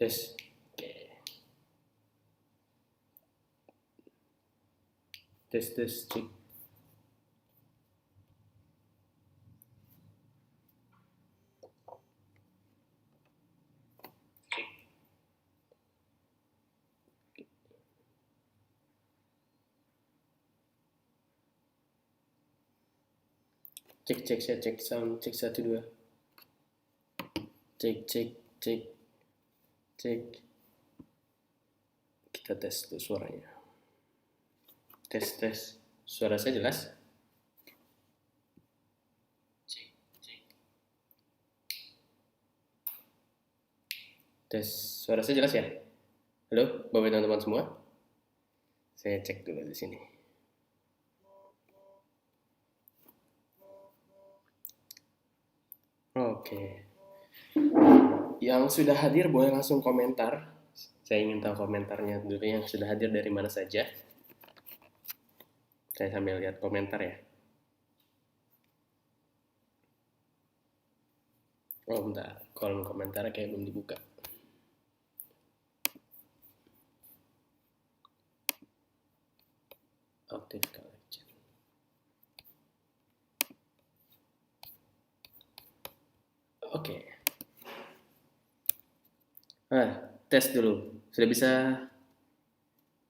Tes. Oke. Tes cek. Cek saya cek sound cek 1 2. Cek. Kita tes tuh suaranya. Tes. Suara saya jelas? Cek. Tes. Suara saya jelas ya? Halo, Bapak teman-teman semua. Saya cek dulu di sini. Oke. Yang sudah hadir boleh langsung komentar. Saya ingin tahu komentarnya dulu yang sudah hadir dari mana saja. Saya sambil lihat komentar ya. Oh bentar, kolom komentar kayak belum dibuka. Active collection. Oke. Tes dulu. Sudah bisa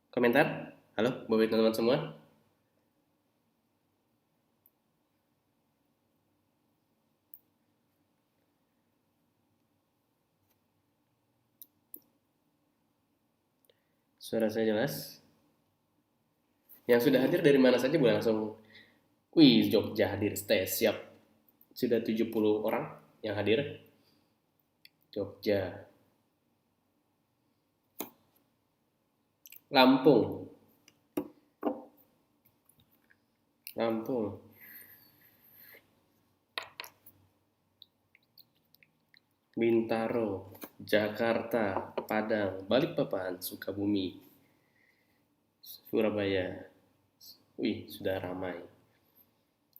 komentar? Halo, Bapak teman-teman semua. Suara saya jelas? Yang sudah hadir dari mana saja boleh langsung. Wih, Jogja hadir, stay siap. Sudah 70 orang yang hadir. Jogja. Lampung. Bintaro, Jakarta, Padang, Balikpapan, Sukabumi, Surabaya. Wih, sudah ramai.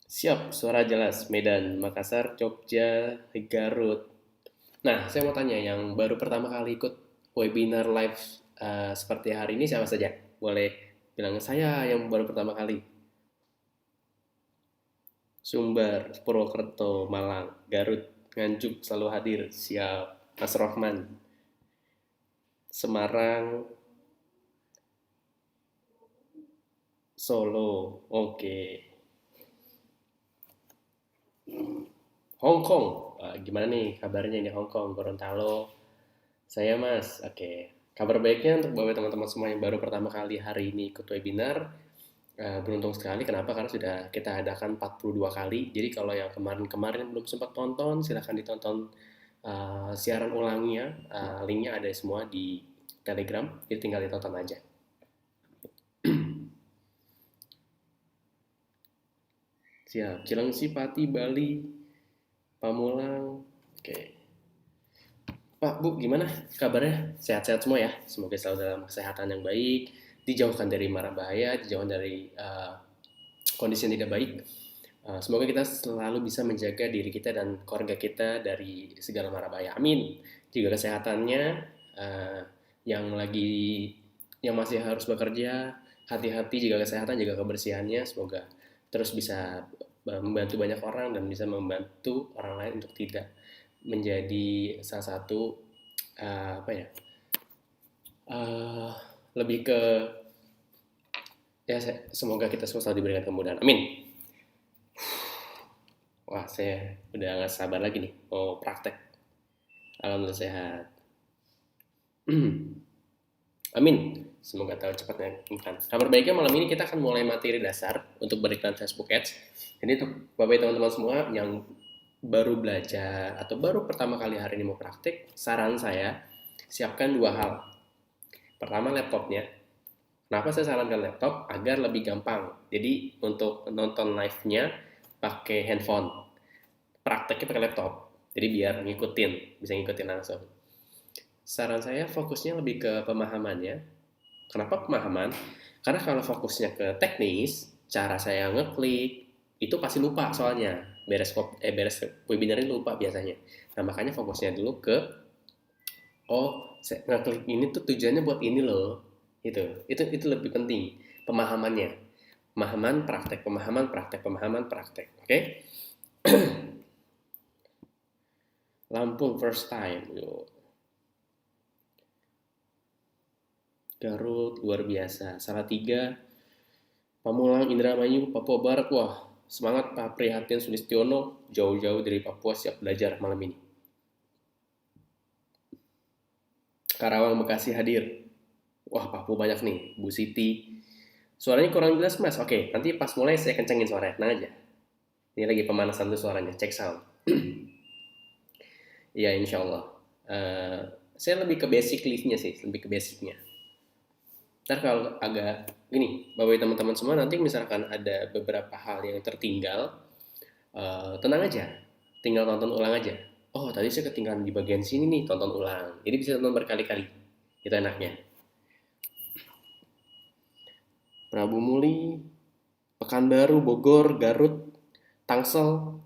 Siap, suara jelas. Medan, Makassar, Jogja, Garut. Nah, saya mau tanya yang baru pertama kali ikut webinar live seperti hari ini siapa saja? Boleh bilang saya yang baru pertama kali. Sumber, Purwokerto, Malang, Garut, Nganjuk selalu hadir. Siap. Mas Rohman. Semarang, Solo. Oke. Hong Kong. Gimana nih kabarnya di Hong Kong, Gorontalo? Saya Mas. Oke. Kabar baiknya untuk bapak teman-teman semua yang baru pertama kali hari ini ikut webinar. Beruntung sekali, kenapa? Karena sudah kita adakan 42 kali. Jadi kalau yang kemarin-kemarin belum sempat tonton, silahkan ditonton siaran ulangnya. Linknya ada semua di Telegram, jadi tinggal ditonton aja. Siap. Cilengsi, Pati, Bali, Pamulang. Oke. Pak, Bu, gimana kabarnya? Sehat-sehat semua ya? Semoga selalu dalam kesehatan yang baik, dijauhkan dari mara bahaya, dijauhkan dari kondisi yang tidak baik. Semoga kita selalu bisa menjaga diri kita dan keluarga kita dari segala mara bahaya. Amin. Juga kesehatannya yang masih harus bekerja, hati-hati jaga kesehatan, jaga kebersihannya. Semoga terus bisa membantu banyak orang dan bisa membantu orang lain untuk tidak menjadi salah satu lebih ke ya, semoga kita semua selalu diberikan kemudahan. Amin. Wah, saya udah gak sabar lagi nih mau praktek. Alhamdulillah sehat. Amin. Semoga tahu cepatnya bukan. Kabar baiknya malam ini kita akan mulai materi dasar untuk beriklan Facebook Ads. Jadi untuk Bapak teman-teman semua yang baru belajar atau baru pertama kali hari ini mau praktik, saran saya siapkan 2 hal. Pertama, laptopnya. Kenapa saya sarankan laptop? Agar lebih gampang. Jadi untuk nonton live-nya pakai handphone, prakteknya pakai laptop. Jadi biar bisa ngikutin langsung. Saran saya fokusnya lebih ke pemahamannya. Kenapa pemahaman? Karena kalau fokusnya ke teknis, cara saya ngeklik, itu pasti lupa soalnya. Beres webinar ini lupa biasanya. Nah, makanya fokusnya dulu ke Oh, saya ngeklik ini tuh tujuannya buat ini loh. Itu lebih penting pemahamannya. Pemahaman, praktek, pemahaman, praktek, pemahaman, praktek. Oke? Lampung first time. Yo. Garut luar biasa. Salatiga, Pamulang, Indramayu, Papua Barat. Wah, semangat Pak Prihatin Sulistiono. Jauh-jauh dari Papua siap belajar malam ini. Karawang, Bekasi hadir. Wah, Papua banyak nih. Bu Siti. Suaranya kurang jelas, Mas. Oke, nanti pas mulai saya kencengin suaranya. Tenang aja. Ini lagi pemanasan tuh suaranya. Cek sound. Iya, insya Allah. Eh, saya lebih ke basic liftnya sih. Lebih ke basicnya. Ntar kalau agak gini, Bapak teman-teman semua nanti misalkan ada beberapa hal yang tertinggal, tenang aja, tinggal tonton ulang aja. Oh tadi saya ketinggalan di bagian sini nih, tonton ulang. Jadi bisa tonton berkali-kali, itu enaknya. Prabu Muli, Pekanbaru, Bogor, Garut, Tangsel,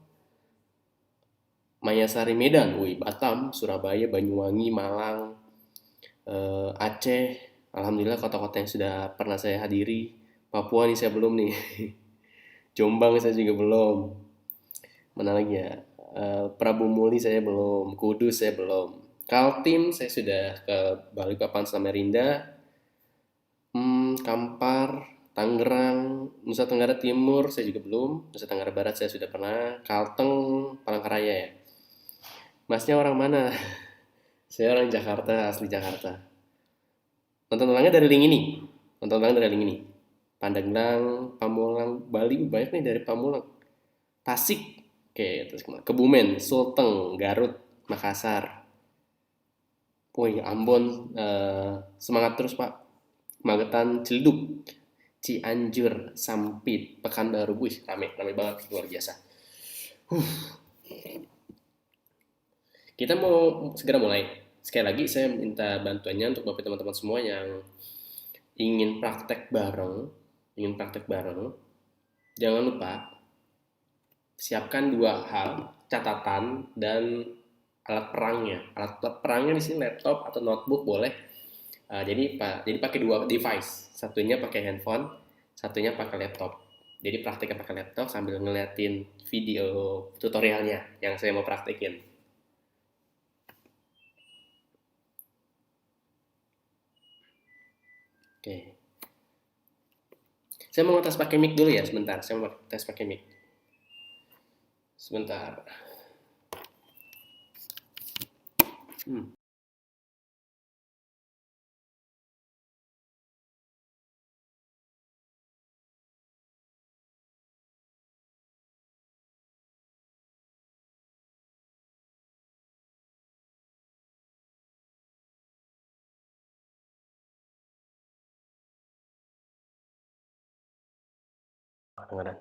Mayasari, Medan, wih, Batam, Surabaya, Banyuwangi, Malang, Aceh. Alhamdulillah kota-kota yang sudah pernah saya hadiri. Papua nih saya belum nih. Jombang saya juga belum. Mana lagi ya? Prabu Muli saya belum, Kudus saya belum. Kaltim saya sudah ke Balikpapan Samarinda, Kampar, Tangerang, Nusa Tenggara Timur saya juga belum, Nusa Tenggara Barat saya sudah pernah, Kalteng, Palangkaraya ya. Masnya orang mana? Saya orang Jakarta, asli Jakarta. Nonton ulangnya dari link ini. Nonton ulangnya dari link ini. Pandeglang, Pamulang, Bali banyak nih dari Pamulang. Tasik, oke, terus Kebumen, Sulteng, Garut, Makassar. Woi, Ambon, semangat terus Pak. Magetan, Ciledug, Cianjur, Sampit, Pekanbaru, wih, rame banget, luar biasa. Kita mau segera mulai. Sekali lagi saya minta bantuannya untuk Bapak teman-teman semua yang ingin praktek bareng, jangan lupa siapkan dua hal, catatan dan alat perangnya. Alat perangnya di sini laptop atau notebook boleh. Jadi pakai dua device, satunya pakai handphone, satunya pakai laptop. Jadi prakteknya pakai laptop sambil ngeliatin video tutorialnya yang saya mau praktekin. Oke. Saya mau tes pakai mic dulu ya sebentar. Saya mau tes pakai mic. Sebentar. Hmm. Kedengeran.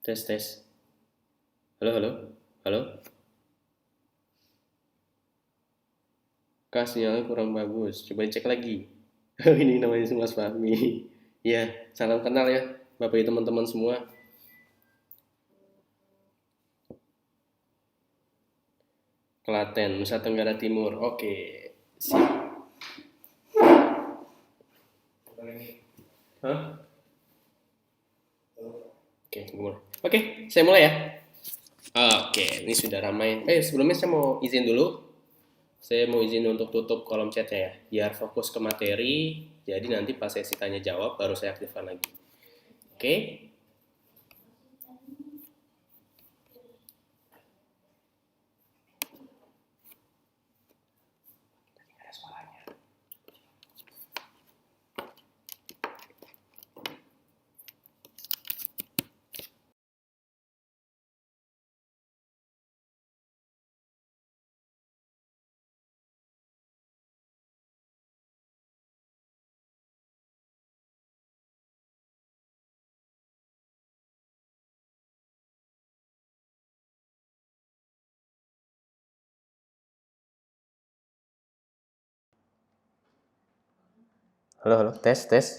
Tes tes. Halo halo. Halo. Kak sinyalnya kurang bagus. Coba cek lagi. Ini namanya Mas Fahmi. Ya, salam kenal ya Bapak ibu teman-teman semua. Klaten, Nusa Tenggara Timur. Oke. Siap. Hah? Oke, mulai. Oke, saya mulai ya. Oke, ini sudah ramai. Sebelumnya saya mau izin dulu. Saya mau izin untuk tutup kolom chatnya ya, biar fokus ke materi. Jadi nanti pas sesi tanya jawab baru saya aktifkan lagi. Oke? Halo, halo, tes, tes.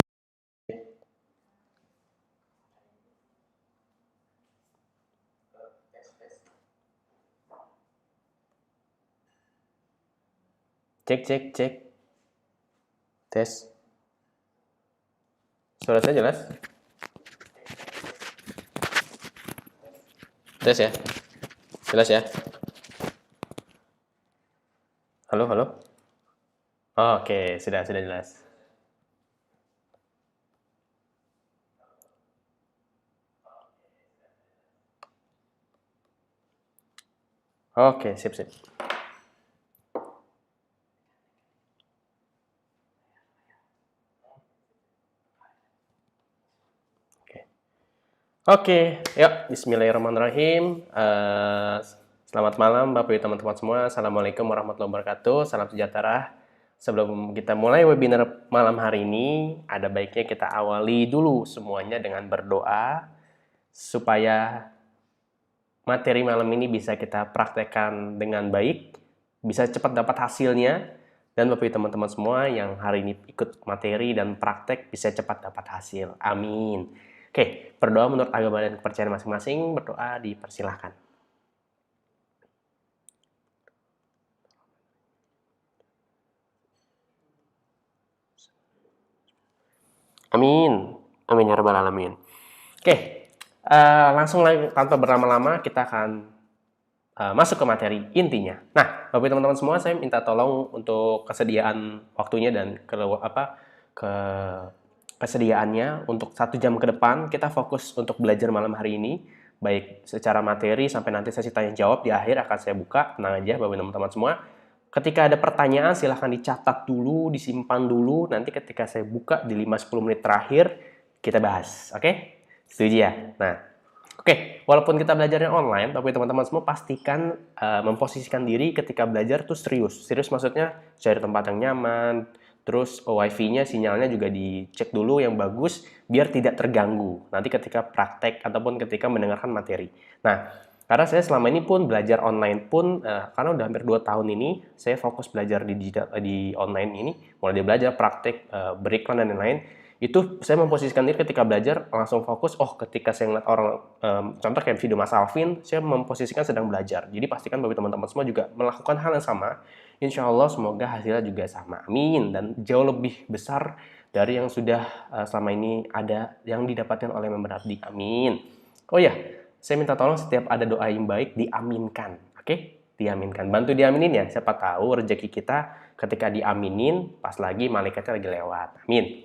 Cek, cek, cek. Tes. Suara saya jelas? Tes ya? Jelas ya? Halo, halo. Oh, oke, sudah jelas. Oke, sip, sip. Oke, yuk, bismillahirrahmanirrahim. Selamat malam Bapak Ibu teman-teman semua. Assalamualaikum warahmatullahi wabarakatuh. Salam sejahtera. Sebelum kita mulai webinar malam hari ini, ada baiknya kita awali dulu semuanya dengan berdoa supaya materi malam ini bisa kita praktekkan dengan baik, bisa cepat dapat hasilnya, dan Bapak Ibu teman-teman semua yang hari ini ikut materi dan praktek bisa cepat dapat hasil. Amin. Oke, berdoa menurut agama dan kepercayaan masing-masing, berdoa dipersilahkan. Amin. Amin ya rabbal alamin. Oke, langsung lagi tanpa berlama-lama kita akan masuk ke materi intinya. Nah, Bapak teman-teman semua, saya minta tolong untuk kesediaan waktunya dan ke kesediaannya untuk 1 jam ke depan kita fokus untuk belajar malam hari ini, baik secara materi sampai nanti sesi tanya jawab di akhir akan saya buka. Tenang aja Bapak teman-teman semua. Ketika ada pertanyaan silahkan dicatat dulu, disimpan dulu, nanti ketika saya buka di 5-10 menit terakhir kita bahas. Oke? Setuju ya? Nah, oke, walaupun kita belajarnya online, tapi teman-teman semua pastikan memposisikan diri ketika belajar tuh serius. Serius maksudnya cari tempat yang nyaman, terus wifi-nya, sinyalnya juga dicek dulu yang bagus, biar tidak terganggu nanti ketika praktek ataupun ketika mendengarkan materi. Nah, karena saya selama ini pun belajar online pun, karena udah hampir 2 tahun ini, saya fokus belajar di online ini, mulai dari belajar, praktek, beriklan, dan lain-lain. Itu saya memposisikan diri ketika belajar langsung fokus. Oh, ketika saya ngeliat orang, contoh kayak video Mas Alvin, saya memposisikan sedang belajar. Jadi pastikan bagi teman-teman semua juga melakukan hal yang sama. Insya Allah semoga hasilnya juga sama. Amin. Dan jauh lebih besar dari yang sudah selama ini ada yang didapatkan oleh member abdi. Amin. Oh ya, saya minta tolong setiap ada doa yang baik diaminkan. Oke? Diaminkan. Bantu diaminin ya. Siapa tahu rezeki kita ketika diaminin pas lagi malaikatnya lagi lewat. Amin.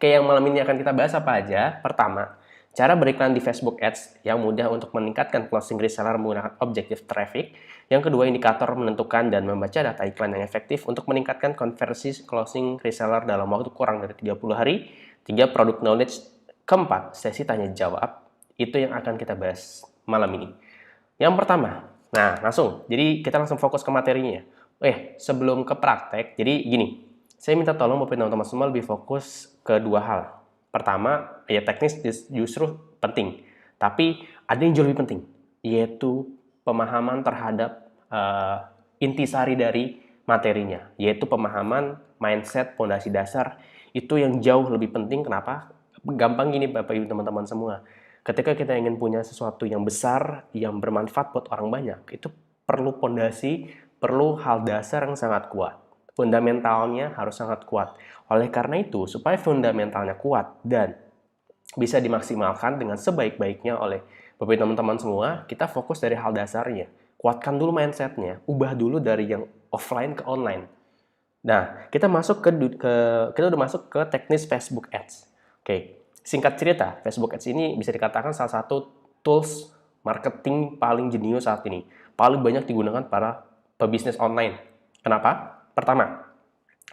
Oke, yang malam ini akan kita bahas apa aja? Pertama, cara beriklan di Facebook Ads yang mudah untuk meningkatkan closing reseller menggunakan objective traffic. Yang kedua, indikator menentukan dan membaca data iklan yang efektif untuk meningkatkan konversi closing reseller dalam waktu kurang dari 30 hari. 3, product knowledge. Keempat, sesi tanya jawab. Itu yang akan kita bahas malam ini. Yang pertama, nah langsung, jadi kita langsung fokus ke materinya. Sebelum ke praktek, jadi gini, saya minta tolong Bapak teman-teman semua lebih fokus ke 2 hal. Pertama, ya teknis justru penting, tapi ada yang jauh lebih penting, yaitu pemahaman terhadap intisari dari materinya, yaitu pemahaman mindset fondasi dasar. Itu yang jauh lebih penting. Kenapa? Gampang gini Bapak Ibu teman-teman semua. Ketika kita ingin punya sesuatu yang besar, yang bermanfaat buat orang banyak, itu perlu fondasi, perlu hal dasar yang sangat kuat. Fundamentalnya harus sangat kuat. Oleh karena itu, supaya fundamentalnya kuat dan bisa dimaksimalkan dengan sebaik-baiknya oleh Bapak teman-teman semua, kita fokus dari hal dasarnya. Kuatkan dulu mindsetnya, ubah dulu dari yang offline ke online. Nah, kita udah masuk ke teknis Facebook Ads. Oke, singkat cerita, Facebook Ads ini bisa dikatakan salah satu tools marketing paling jenius saat ini. Paling banyak digunakan para pebisnis online. Kenapa? Pertama,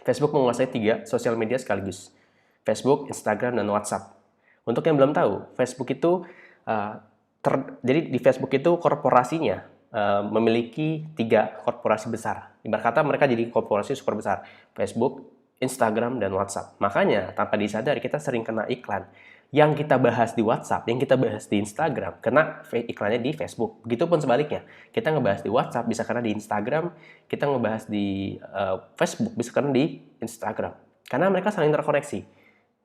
Facebook menguasai 3 sosial media sekaligus. Facebook, Instagram, dan WhatsApp. Untuk yang belum tahu, Facebook itu jadi di Facebook itu korporasinya memiliki 3 korporasi besar. Ibarat kata mereka jadi korporasi super besar. Facebook, Instagram, dan WhatsApp. Makanya tanpa disadari kita sering kena iklan. Yang kita bahas di WhatsApp, yang kita bahas di Instagram, kena iklannya di Facebook. Begitupun sebaliknya, kita ngebahas di WhatsApp bisa kena di Instagram, kita ngebahas di Facebook bisa kena di Instagram. Karena mereka saling terkoneksi.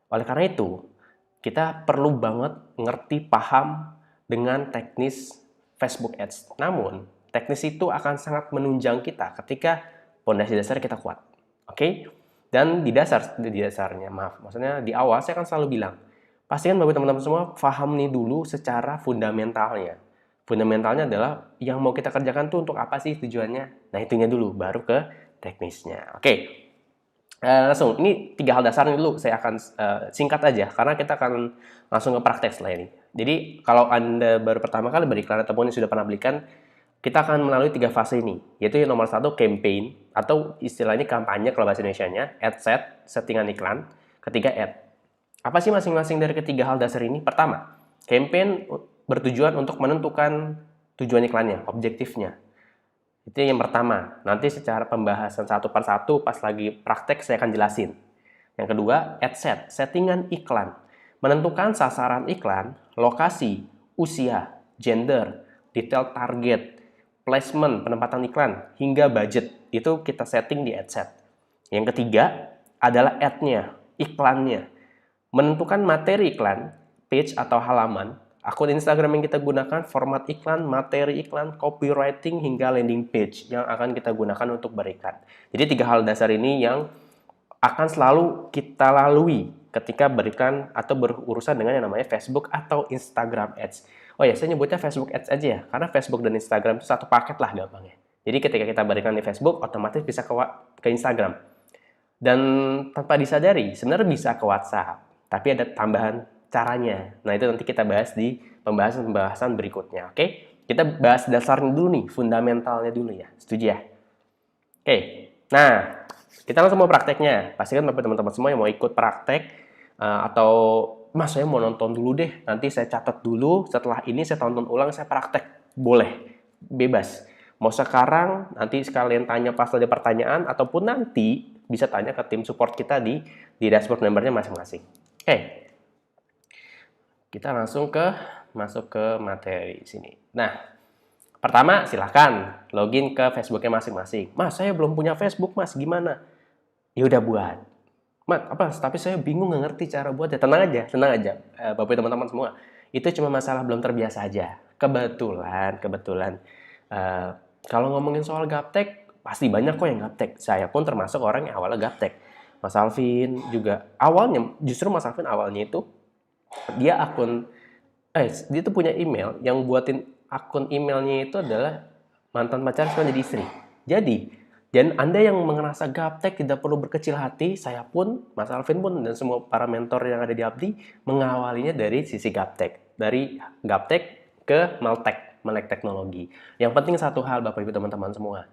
Oleh karena itu, kita perlu banget ngerti, paham dengan teknis Facebook Ads. Namun, teknis itu akan sangat menunjang kita ketika fondasi dasar kita kuat. Oke? Dan di dasarnya, maksudnya di awal saya akan selalu bilang, pastikan Bapak teman-teman semua paham nih dulu secara fundamentalnya. Fundamentalnya adalah yang mau kita kerjakan tuh untuk apa sih tujuannya? Nah, itunya dulu, baru ke teknisnya. Oke. Langsung, ini 3 hal dasar dulu saya akan singkat aja, karena kita akan langsung ke praktek setelah ini. Jadi, kalau Anda baru pertama kali beriklan ataupun yang sudah pernah belikan, kita akan melalui 3 fase ini, yaitu yang nomor 1, campaign, atau istilahnya kampanye kalau bahasa Indonesianya, ad set, settingan iklan, ketiga ad. Apa sih masing-masing dari ketiga hal dasar ini? Pertama, campaign bertujuan untuk menentukan tujuan iklannya, objektifnya. Itu yang pertama. Nanti secara pembahasan satu per satu pas lagi praktek saya akan jelasin. Yang kedua, ad set, settingan iklan. Menentukan sasaran iklan, lokasi, usia, gender, detail target, placement, penempatan iklan, hingga budget. Itu kita setting di ad set. Yang ketiga adalah ad-nya, iklannya. Menentukan materi iklan, page atau halaman, akun Instagram yang kita gunakan, format iklan, materi iklan, copywriting, hingga landing page yang akan kita gunakan untuk beriklan. Jadi 3 hal dasar ini yang akan selalu kita lalui ketika beriklan atau berurusan dengan yang namanya Facebook atau Instagram Ads. Oh ya, saya nyebutnya Facebook Ads aja ya, karena Facebook dan Instagram itu satu paket lah gampangnya. Jadi ketika kita beriklan di Facebook, otomatis bisa ke Instagram. Dan tanpa disadari, sebenarnya bisa ke WhatsApp, tapi ada tambahan caranya. Nah, itu nanti kita bahas di pembahasan berikutnya, oke? Kita bahas dasarnya dulu nih, fundamentalnya dulu ya. Setuju ya? Oke. Nah, kita langsung mau prakteknya. Pastikan Bapak teman-teman semua yang mau ikut praktek atau Mas, saya mau nonton dulu deh. Nanti saya catat dulu, setelah ini saya tonton ulang, saya praktek. Boleh. Bebas. Mau sekarang, nanti sekalian tanya pas ada pertanyaan, ataupun nanti bisa tanya ke tim support kita di dashboard membernya masing-masing. Oke. Kita langsung masuk ke materi sini. Nah, pertama silahkan login ke Facebooknya masing-masing. Mas, saya belum punya Facebook, Mas, gimana? Ya udah buat. Mas, tapi saya bingung nggak ngerti cara buatnya. Tenang aja, Bapak teman-teman semua. Itu cuma masalah belum terbiasa aja. Kebetulan. Kalau ngomongin soal gaptek, pasti banyak kok yang gaptek. Saya pun termasuk orang yang awalnya gaptek. Mas Alvin juga awalnya, justru Mas Alvin awalnya itu dia tuh punya email yang buatin akun emailnya itu adalah mantan pacar sekarang jadi istri. Jadi, dan Anda yang merasa gaptek tidak perlu berkecil hati, saya pun, Mas Alvin pun, dan semua para mentor yang ada di Abdi mengawalinya dari sisi gaptek. Dari gaptek ke melek teknologi. Yang penting satu hal Bapak Ibu teman-teman semua.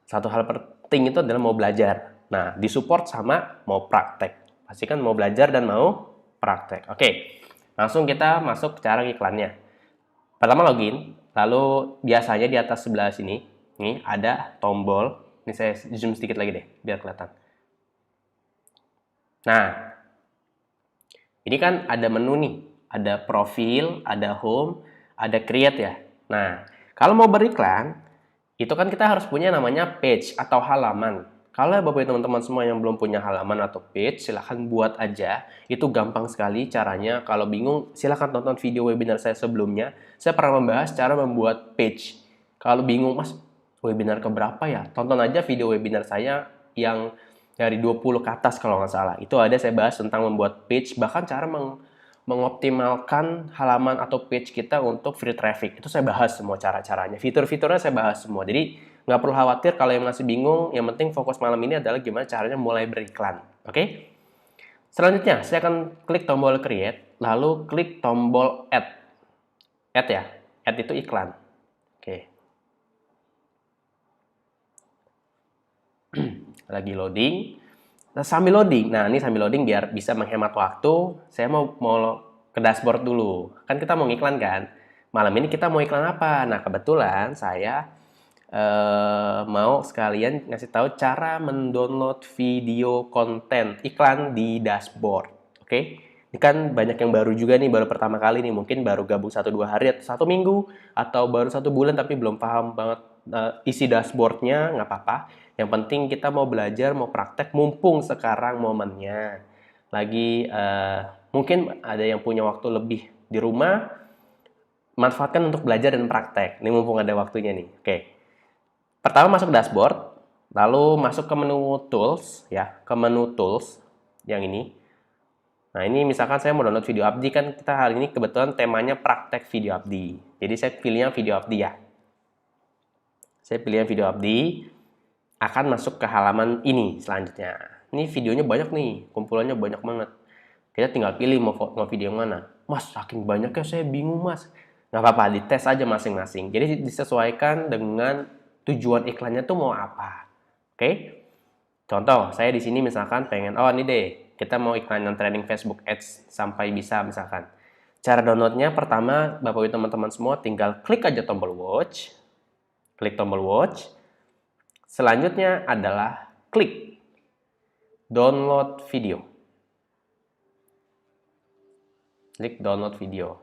Satu hal penting itu adalah mau belajar. Nah, disupport sama mau praktek. Pastikan mau belajar dan mau praktek. Oke. Langsung kita masuk ke cara iklannya. Pertama login, lalu biasanya di atas sebelah sini, nih ada tombol. Ini saya zoom sedikit lagi deh, biar kelihatan. Nah, ini kan ada menu nih, ada profil, ada home, ada create ya. Nah, kalau mau beriklan, itu kan kita harus punya namanya page atau halaman. Kalau Bapak teman-teman semua yang belum punya halaman atau page, silahkan buat aja. Itu gampang sekali caranya. Kalau bingung, silahkan tonton video webinar saya sebelumnya. Saya pernah membahas cara membuat page. Kalau bingung, Mas, webinar keberapa ya? Tonton aja video webinar saya yang dari 20 ke atas kalau nggak salah. Itu ada saya bahas tentang membuat page, bahkan cara mengoptimalkan halaman atau page kita untuk free traffic. Itu saya bahas semua cara-caranya. Fitur-fiturnya saya bahas semua. Jadi, nggak perlu khawatir kalau yang masih bingung, yang penting fokus malam ini adalah gimana caranya mulai beriklan. Oke? Selanjutnya, saya akan klik tombol create, lalu klik tombol add. Add ya, add itu iklan. Oke. Lagi loading. Nah, sambil loading biar bisa menghemat waktu, saya mau ke dashboard dulu. Kan kita mau iklan kan? Malam ini kita mau iklan apa? Nah, kebetulan saya mau sekalian ngasih tahu cara mendownload video konten iklan di dashboard. Oke? Ini kan banyak yang baru juga nih, baru pertama kali nih, mungkin baru gabung 1-2 hari atau 1 minggu atau baru 1 bulan tapi belum paham banget isi dashboardnya, nggak apa-apa. Yang penting kita mau belajar, mau praktek, mumpung sekarang momennya. Lagi mungkin ada yang punya waktu lebih di rumah, manfaatkan untuk belajar dan praktek. Ini mumpung ada waktunya nih. Oke. Pertama masuk dashboard, lalu masuk ke menu tools ya, ke menu tools yang ini. Nah, ini misalkan saya mau download video abdi, kan kita hari ini kebetulan temanya praktek video abdi. Jadi saya pilih yang video abdi ya. Saya pilih yang video abdi, akan masuk ke halaman ini selanjutnya. Ini videonya banyak nih, kumpulannya banyak banget. Kita tinggal pilih mau video yang mana. Mas, saking banyaknya saya bingung mas. Nggak apa-apa, dites aja masing-masing. Jadi disesuaikan dengan tujuan iklannya tuh mau apa. Oke? Contoh, saya di sini misalkan pengen, oh ini deh, kita mau iklan yang trending Facebook Ads sampai bisa misalkan. Cara downloadnya pertama, Bapak Ibu teman-teman semua tinggal klik aja tombol watch. Klik tombol watch. Selanjutnya adalah klik download video. Klik download video.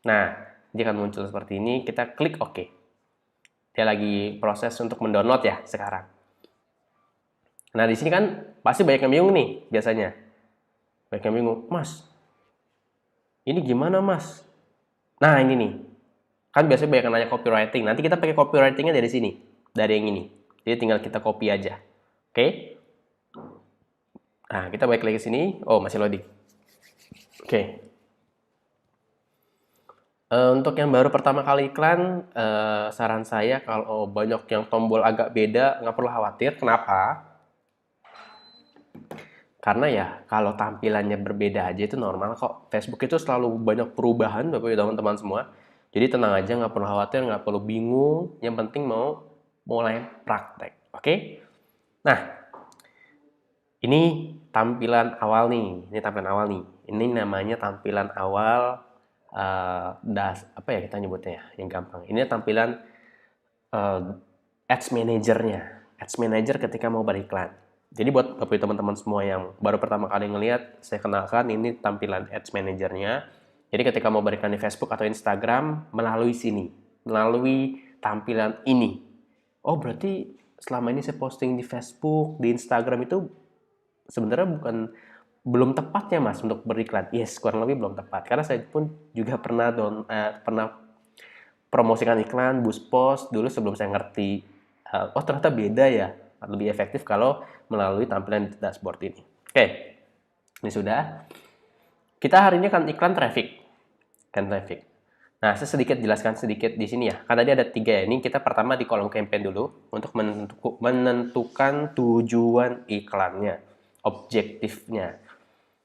Nah, dia akan muncul seperti ini, kita klik OK. Dia lagi proses untuk mendownload ya sekarang. Nah, di sini kan pasti banyak yang bingung nih biasanya. Banyak yang bingung, Mas, ini gimana Mas? Nah, ini nih. Kan biasanya banyak yang nanya copywriting. Nanti kita pakai copywritingnya dari sini. Dari yang ini. Jadi tinggal kita copy aja. Oke? Nah, kita balik lagi ke sini. Oh, masih loading. Oke. Untuk yang baru pertama kali iklan, saran saya kalau banyak yang tombol agak beda, nggak perlu khawatir. Kenapa? Karena ya kalau tampilannya berbeda aja itu normal kok. Facebook itu selalu banyak perubahan Bapak Ibu teman-teman semua. Jadi tenang aja, nggak perlu khawatir, nggak perlu bingung. Yang penting mau mulai praktek. Oke? Nah, ini tampilan awal nih. Ini tampilan awal nih. Ini namanya tampilan awal apa ya kita nyebutnya ya, yang gampang. Ini tampilan Ads Manager-nya. Ads Manager ketika mau beriklan. Jadi buat teman-teman semua yang baru pertama kali ngelihat, saya kenalkan ini tampilan Ads Manager-nya. Jadi ketika mau beriklan di Facebook atau Instagram, melalui sini, melalui tampilan ini. Oh, berarti selama ini saya posting di Facebook, di Instagram itu sebenarnya belum tepat ya Mas untuk beriklan. Yes, kurang lebih belum tepat. Karena saya pun juga pernah promosikan iklan, boost post dulu sebelum saya ngerti, oh ternyata beda ya. Lebih efektif kalau melalui tampilan dashboard ini. Oke, ini sudah. Kita hari ini akan iklan traffic. Nah, saya sedikit jelaskan sedikit di sini ya. Kan tadi ada 3 ya. Ini kita pertama di kolom campaign dulu untuk menentukan tujuan iklannya, objektifnya.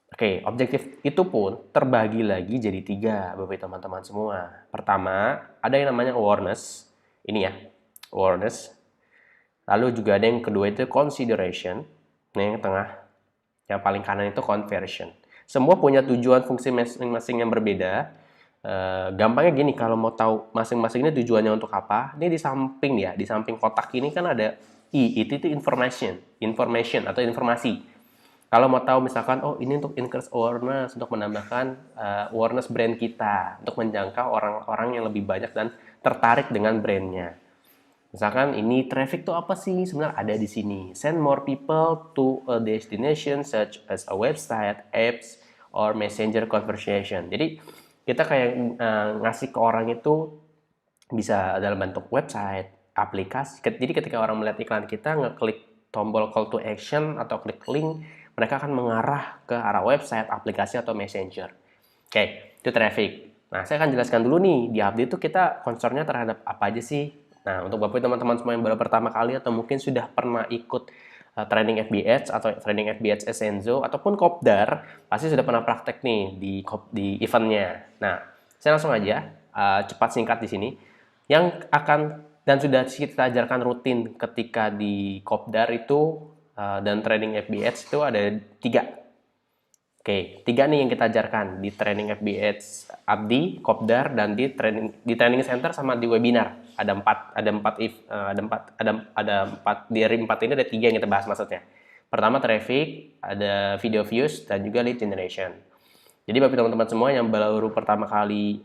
Oke, objektif itu pun terbagi lagi jadi 3, Bapak teman-teman semua. Pertama, ada yang namanya awareness. Ini ya, awareness. Lalu juga ada yang kedua itu consideration. Nah, yang tengah, yang paling kanan itu conversion. Semua punya tujuan fungsi masing-masing yang berbeda. Gampangnya gini, kalau mau tahu masing-masing ini tujuannya untuk apa, ini di samping ya, di samping kotak ini kan ada I, itu information atau informasi. Kalau mau tahu misalkan, oh ini untuk increase awareness, untuk menambahkan awareness brand kita, untuk menjangkau orang-orang yang lebih banyak dan tertarik dengan brandnya. Misalkan ini traffic itu apa sih? Sebenarnya ada di sini. Send more people to a destination such as a website, apps, or messenger conversation. Jadi kita kayak ngasih ke orang itu bisa dalam bentuk website, aplikasi. Jadi ketika orang melihat iklan kita, ngeklik tombol call to action atau klik link, mereka akan mengarah ke arah website, aplikasi, atau messenger. Oke, itu traffic. Nah, saya akan jelaskan dulu nih, di update itu kita concernnya terhadap apa aja sih? Nah, untuk Bapak teman-teman semua yang baru pertama kali atau mungkin sudah pernah ikut training FB Ads atau training FB Ads Essenzo ataupun Kopdar, pasti sudah pernah praktek nih di eventnya. Nah, saya langsung aja cepat singkat di sini. Yang akan dan sudah kita ajarkan rutin ketika di Kopdar itu dan training FB Ads itu ada 3. Oke, 3 nih yang kita ajarkan di training FB Ads Abdi, Kopdar, dan di training center sama di webinar. Ada 4 dari 4 ini ada 3 yang kita bahas maksudnya. Pertama traffic, ada video views, dan juga lead generation. Jadi bagi teman-teman semua yang baru pertama kali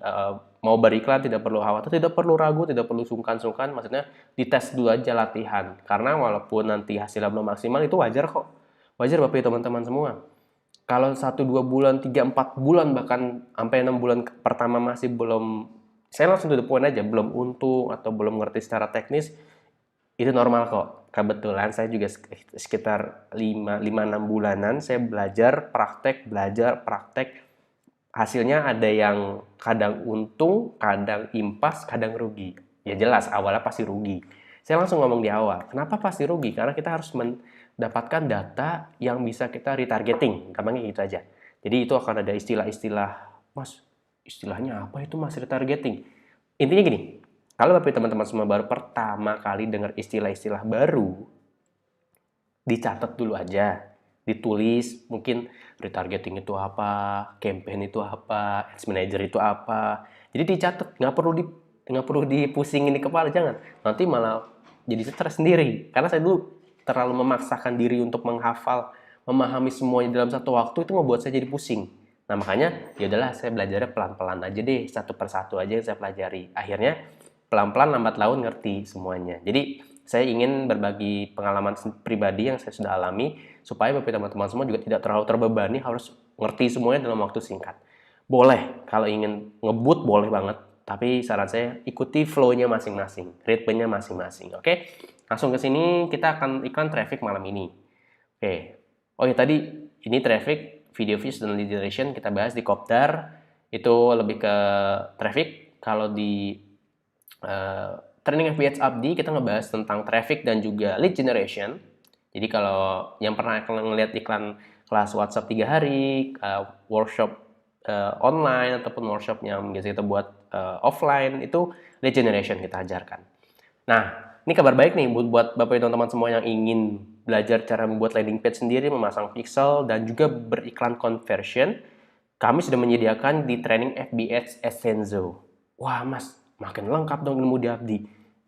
mau beriklan, tidak perlu khawatir, tidak perlu ragu, tidak perlu sungkan-sungkan. Maksudnya dites dulu aja latihan. Karena walaupun nanti hasilnya belum maksimal, itu wajar kok. Wajar bagi teman-teman semua. Kalau 1-2 bulan, 3-4 bulan, bahkan sampai 6 bulan pertama masih belum, saya langsung to the point aja, belum untung atau belum ngerti secara teknis, itu normal kok. Kebetulan saya juga sekitar 5-6 bulanan saya belajar, praktek. Hasilnya ada yang kadang untung, kadang impas, kadang rugi. Ya jelas awalnya pasti rugi. Saya langsung ngomong di awal, kenapa pasti rugi? Karena kita harus mendapatkan data yang bisa kita retargeting. Gampangnya gitu aja. Jadi itu akan ada istilah-istilah, Mas, istilahnya apa itu Mas retargeting? Intinya gini, kalau Bapak teman-teman semua baru pertama kali dengar istilah-istilah baru, dicatat dulu aja, ditulis, mungkin retargeting itu apa, campaign itu apa, ads manager itu apa. Jadi dicatat, nggak perlu dipusingin di kepala, jangan. Nanti malah jadi stres sendiri. Karena saya dulu terlalu memaksakan diri untuk menghafal, memahami semuanya dalam satu waktu, itu membuat saya jadi pusing. Nah makanya ya udahlah, saya belajarnya pelan-pelan aja deh, satu persatu aja yang saya pelajari. Akhirnya pelan-pelan lambat laun ngerti semuanya. Jadi saya ingin berbagi pengalaman pribadi yang saya sudah alami supaya Bapak teman-teman semua juga tidak terlalu terbebani harus ngerti semuanya dalam waktu singkat. Boleh kalau ingin ngebut boleh banget, tapi saran saya ikuti flow-nya masing-masing, ritmenya masing-masing. Oke? Langsung ke sini kita akan iklan traffic malam ini. Oke. Oh ya tadi ini traffic, video views dan lead generation kita bahas di Kopdar. Itu lebih ke traffic. Kalau di Training FB Ads Abdi kita ngebahas tentang traffic dan juga lead generation. Jadi kalau yang pernah ngeliat iklan kelas WhatsApp 3 hari, workshop online ataupun workshop yang biasa kita buat offline, itu lead generation kita ajarkan. Nah, ini kabar baik nih buat Bapak dan teman-teman semua yang ingin belajar cara membuat landing page sendiri, memasang pixel, dan juga beriklan conversion. Kami sudah menyediakan di training FB Ads Essenzo. Wah mas, makin lengkap dong ilmu di Abdi.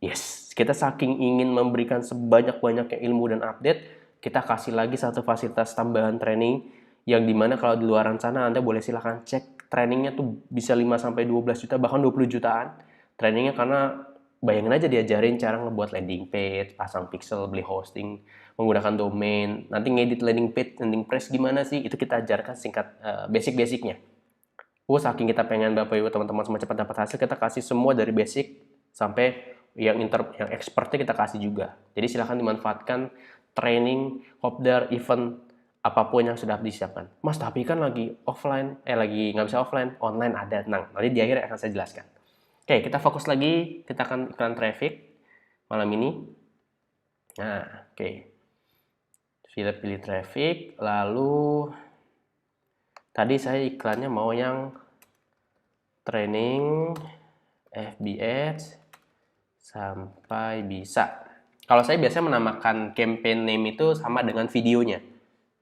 Yes, kita saking ingin memberikan sebanyak-banyaknya ilmu dan update, kita kasih lagi satu fasilitas tambahan training yang dimana kalau di luaran sana Anda boleh silahkan cek trainingnya tuh bisa 5-12 juta bahkan 20 jutaan trainingnya, karena bayangin aja diajarin cara ngebuat landing page, pasang pixel, beli hosting, menggunakan domain, nanti ngedit landing page, landing press gimana sih, itu kita ajarkan singkat basic-basicnya. Saking kita pengen Bapak Ibu teman-teman semua cepat dapat hasil, kita kasih semua dari basic sampai yang expertnya kita kasih juga. Jadi silahkan dimanfaatkan training, kopdar, event, apapun yang sudah disiapkan. Mas, tapi kan lagi offline, lagi nggak bisa offline, online ada. Nah, nanti di akhir akan saya jelaskan. Oke, kita fokus lagi, kita akan iklan traffic malam ini. Nah, oke. Pilih traffic, lalu tadi saya iklannya mau yang training FB Ads sampai bisa. Kalau saya biasanya menamakan campaign name itu sama dengan videonya.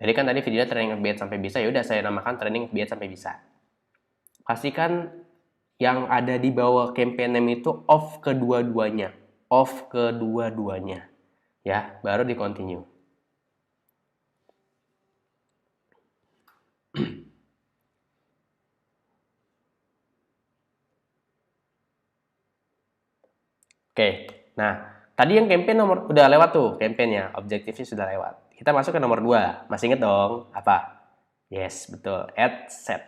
Jadi kan tadi videonya training FB Ads sampai bisa, ya udah saya namakan training FB Ads sampai bisa. Pastikan yang ada di bawah campaign name itu off kedua-duanya. Off kedua-duanya. Ya, baru di continue. Oke, nah tadi yang campaign nomor udah lewat tuh campaignnya, objektifnya sudah lewat. Kita masuk ke nomor 2, masih inget dong apa? Yes, betul, add set,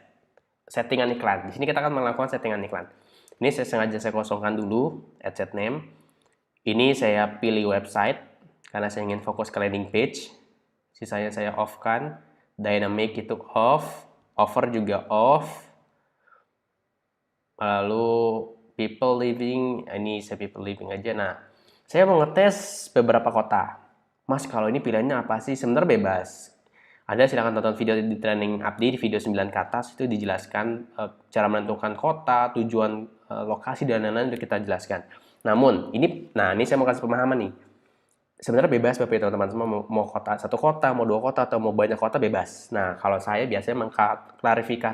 settingan iklan. Di sini kita akan melakukan settingan iklan. Ini saya sengaja saya kosongkan dulu, add set name. Ini saya pilih website karena saya ingin fokus ke landing page. Sisanya saya off kan, dynamic itu off, offer juga off. Lalu people living, ini saya people living aja. Nah, saya mau ngetes beberapa kota. Mas, kalau ini pilihannya apa sih? Sebenarnya bebas. Anda silakan tonton video di training Abdi, di video 9 ke atas, itu dijelaskan cara menentukan kota, tujuan, lokasi, dan lain-lain, itu kita jelaskan. Namun, ini saya mau kasih pemahaman nih. Sebenarnya bebas Bapak teman-teman semua, mau kota, satu kota, mau 2 kota, atau mau banyak kota, bebas. Nah, kalau saya biasanya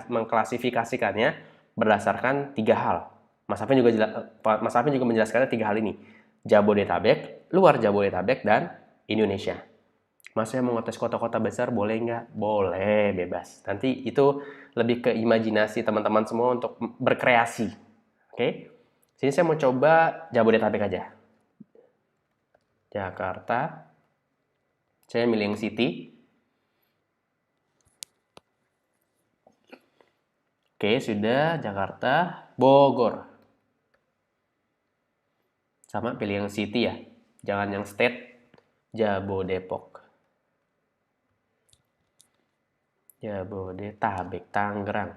mengklasifikasikannya berdasarkan 3 hal. Mas Afin juga menjelaskannya 3 hal ini. Jabodetabek, luar Jabodetabek, dan Indonesia. Mas saya mau ngetes kota-kota besar boleh nggak? Boleh, bebas. Nanti itu lebih ke imajinasi teman-teman semua untuk berkreasi. Oke? Sini saya mau coba Jabodetabek aja. Jakarta. Saya milih yang city. Oke, sudah. Jakarta. Bogor. Sama, pilih yang city ya. Jangan yang state. Jabodepok. Jabodetabek. Tangerang.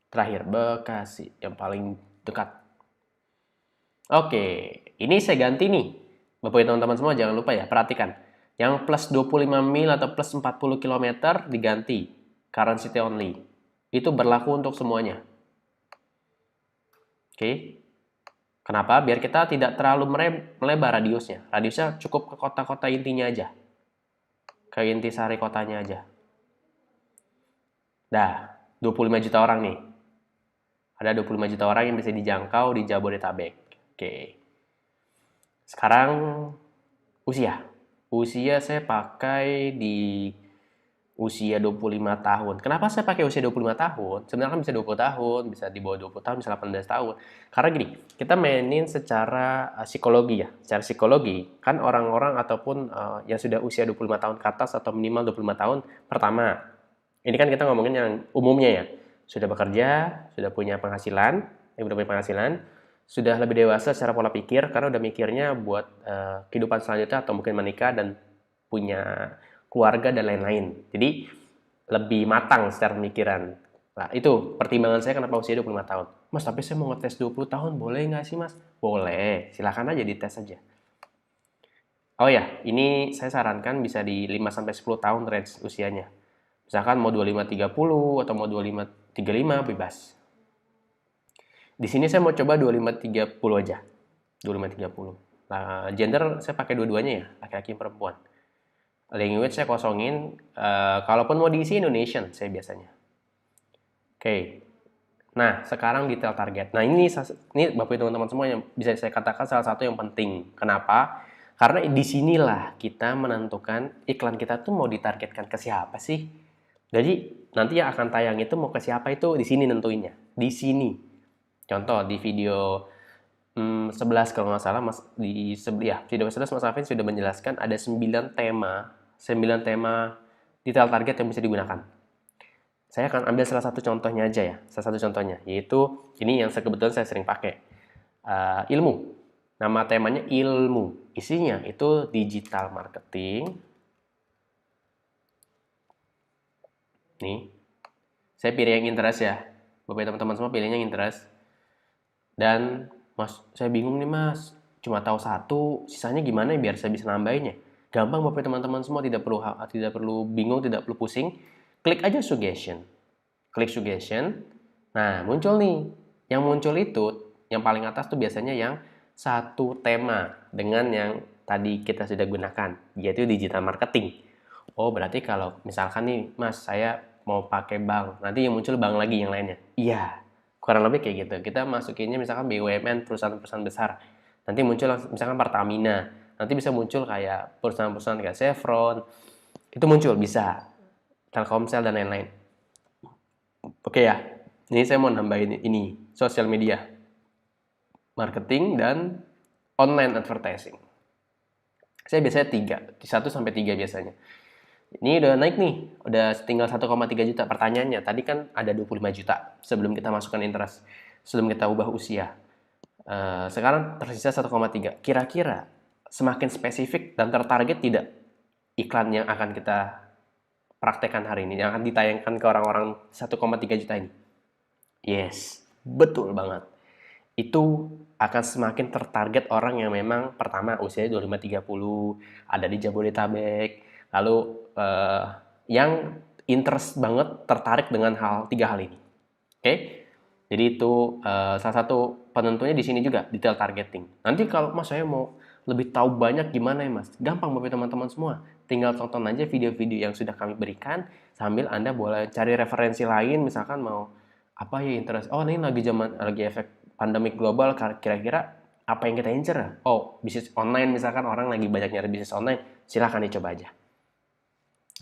Terakhir, Bekasi. Yang paling dekat. Oke, ini saya ganti nih. Bapak ibu teman-teman semua jangan lupa ya, perhatikan. Yang plus 25 mil atau plus 40 kilometer diganti. Current city only. Itu berlaku untuk semuanya. Oke. Kenapa? Biar kita tidak terlalu melebar radiusnya. Radiusnya cukup ke kota-kota intinya aja. Ke intisari kotanya aja. Dah, 25 juta orang nih. Ada 25 juta orang yang bisa dijangkau di Jabodetabek. Oke. Sekarang usia. Usia saya pakai di usia 25 tahun. Kenapa saya pakai usia 25 tahun? Sebenarnya kan bisa 20 tahun, bisa di bawah 20 tahun, bisa 18 tahun. Karena gini, kita mainin secara psikologi ya. Secara psikologi, kan orang-orang ataupun yang sudah usia 25 tahun ke atas atau minimal 25 tahun, pertama, ini kan kita ngomongin yang umumnya ya. Sudah bekerja, sudah punya penghasilan, sudah lebih dewasa secara pola pikir karena udah mikirnya buat kehidupan selanjutnya atau mungkin menikah dan punya keluarga dan lain-lain. Jadi lebih matang secara pemikiran. Nah, itu pertimbangan saya kenapa usia 25 tahun. Mas, tapi saya mau ngetes 20 tahun, boleh nggak sih, Mas? Boleh, silakan aja dites aja. Oh ya, ini saya sarankan bisa di 5-10 tahun range usianya. Misalkan mau 25-30 atau mau 25-35 bebas. Di sini saya mau coba 25-30 aja. 25-30. Nah, gender saya pakai dua-duanya ya, laki-laki dan perempuan. Language saya kosongin, kalaupun mau diisi Indonesian saya biasanya. Oke. Nah, sekarang detail target. Nah, ini Bapak Ibu teman-teman semua yang bisa saya katakan salah satu yang penting. Kenapa? Karena disinilah kita menentukan iklan kita tuh mau ditargetkan ke siapa sih. Jadi, nanti yang akan tayang itu mau ke siapa itu di sini nentuinnya. Di sini. Contoh, di video 11 kalau nggak salah, video 11 Mas Afin sudah menjelaskan ada 9 tema detail target yang bisa digunakan. Saya akan ambil salah satu contohnya aja ya, salah satu contohnya, yaitu ini yang kebetulan saya sering pakai, ilmu. Nama temanya ilmu, isinya itu digital marketing. Nih, saya pilih yang interest ya, Bapak teman-teman semua pilihnya yang interest. Dan Mas, saya bingung nih Mas, cuma tahu satu, sisanya gimana ya biar saya bisa nambahinnya? Gampang Bapak teman-teman semua, tidak perlu bingung, tidak perlu pusing. Klik aja suggestion. Klik suggestion. Nah, muncul nih. Yang muncul itu, yang paling atas tuh biasanya yang satu tema dengan yang tadi kita sudah gunakan, yaitu digital marketing. Oh, berarti kalau misalkan nih, Mas, saya mau pakai bank, nanti yang muncul bank lagi yang lainnya. Iya, kurang lebih kayak gitu. Kita masukinnya misalkan BUMN, perusahaan-perusahaan besar. Nanti muncul misalkan Pertamina. Nanti bisa muncul kayak perusahaan-perusahaan kayak Chevron. Itu muncul, bisa. Telkomsel dan lain-lain. Oke ya, ini saya mau nambahin ini, sosial media, marketing, dan online advertising. Saya biasanya 1-3 biasanya. Ini udah naik nih, udah tinggal 1,3 juta. Pertanyaannya, tadi kan ada 25 juta sebelum kita masukkan interest, sebelum kita ubah usia. Sekarang tersisa 1,3. Kira-kira semakin spesifik dan tertarget tidak iklan yang akan kita praktekkan hari ini, yang akan ditayangkan ke orang-orang 1,3 juta ini? Yes, betul banget. Itu akan semakin tertarget orang yang memang pertama usianya 25-30, ada di Jabodetabek, lalu yang interest banget, tertarik dengan tiga hal ini. Oke? Jadi itu salah satu penentunya di sini juga, detail targeting. Nanti kalau Mas saya mau lebih tahu banyak gimana ya Mas? Gampang bagi teman-teman semua. Tinggal tonton aja video-video yang sudah kami berikan, sambil Anda boleh cari referensi lain, misalkan mau apa ya interest. Oh, ini lagi efek pandemi global, kira-kira apa yang kita incer? Oh, bisnis online misalkan orang lagi banyak nyari bisnis online, silahkan dicoba aja.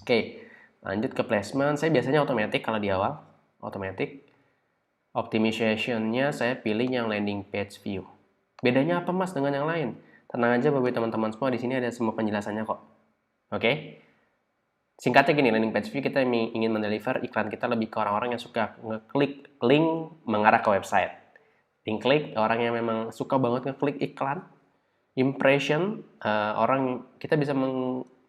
Oke, lanjut ke placement. Saya biasanya otomatis kalau di awal, otomatis. Optimization-nya saya pilih yang landing page view. Bedanya apa mas dengan yang lain? Tenang aja bagi teman-teman semua, di sini ada semua penjelasannya kok. Oke? Singkatnya gini, landing page view kita ingin mendeliver iklan kita lebih ke orang-orang yang suka ngeklik link mengarah ke website. Link klik, orang yang memang suka banget ngeklik iklan. Impression, orang kita bisa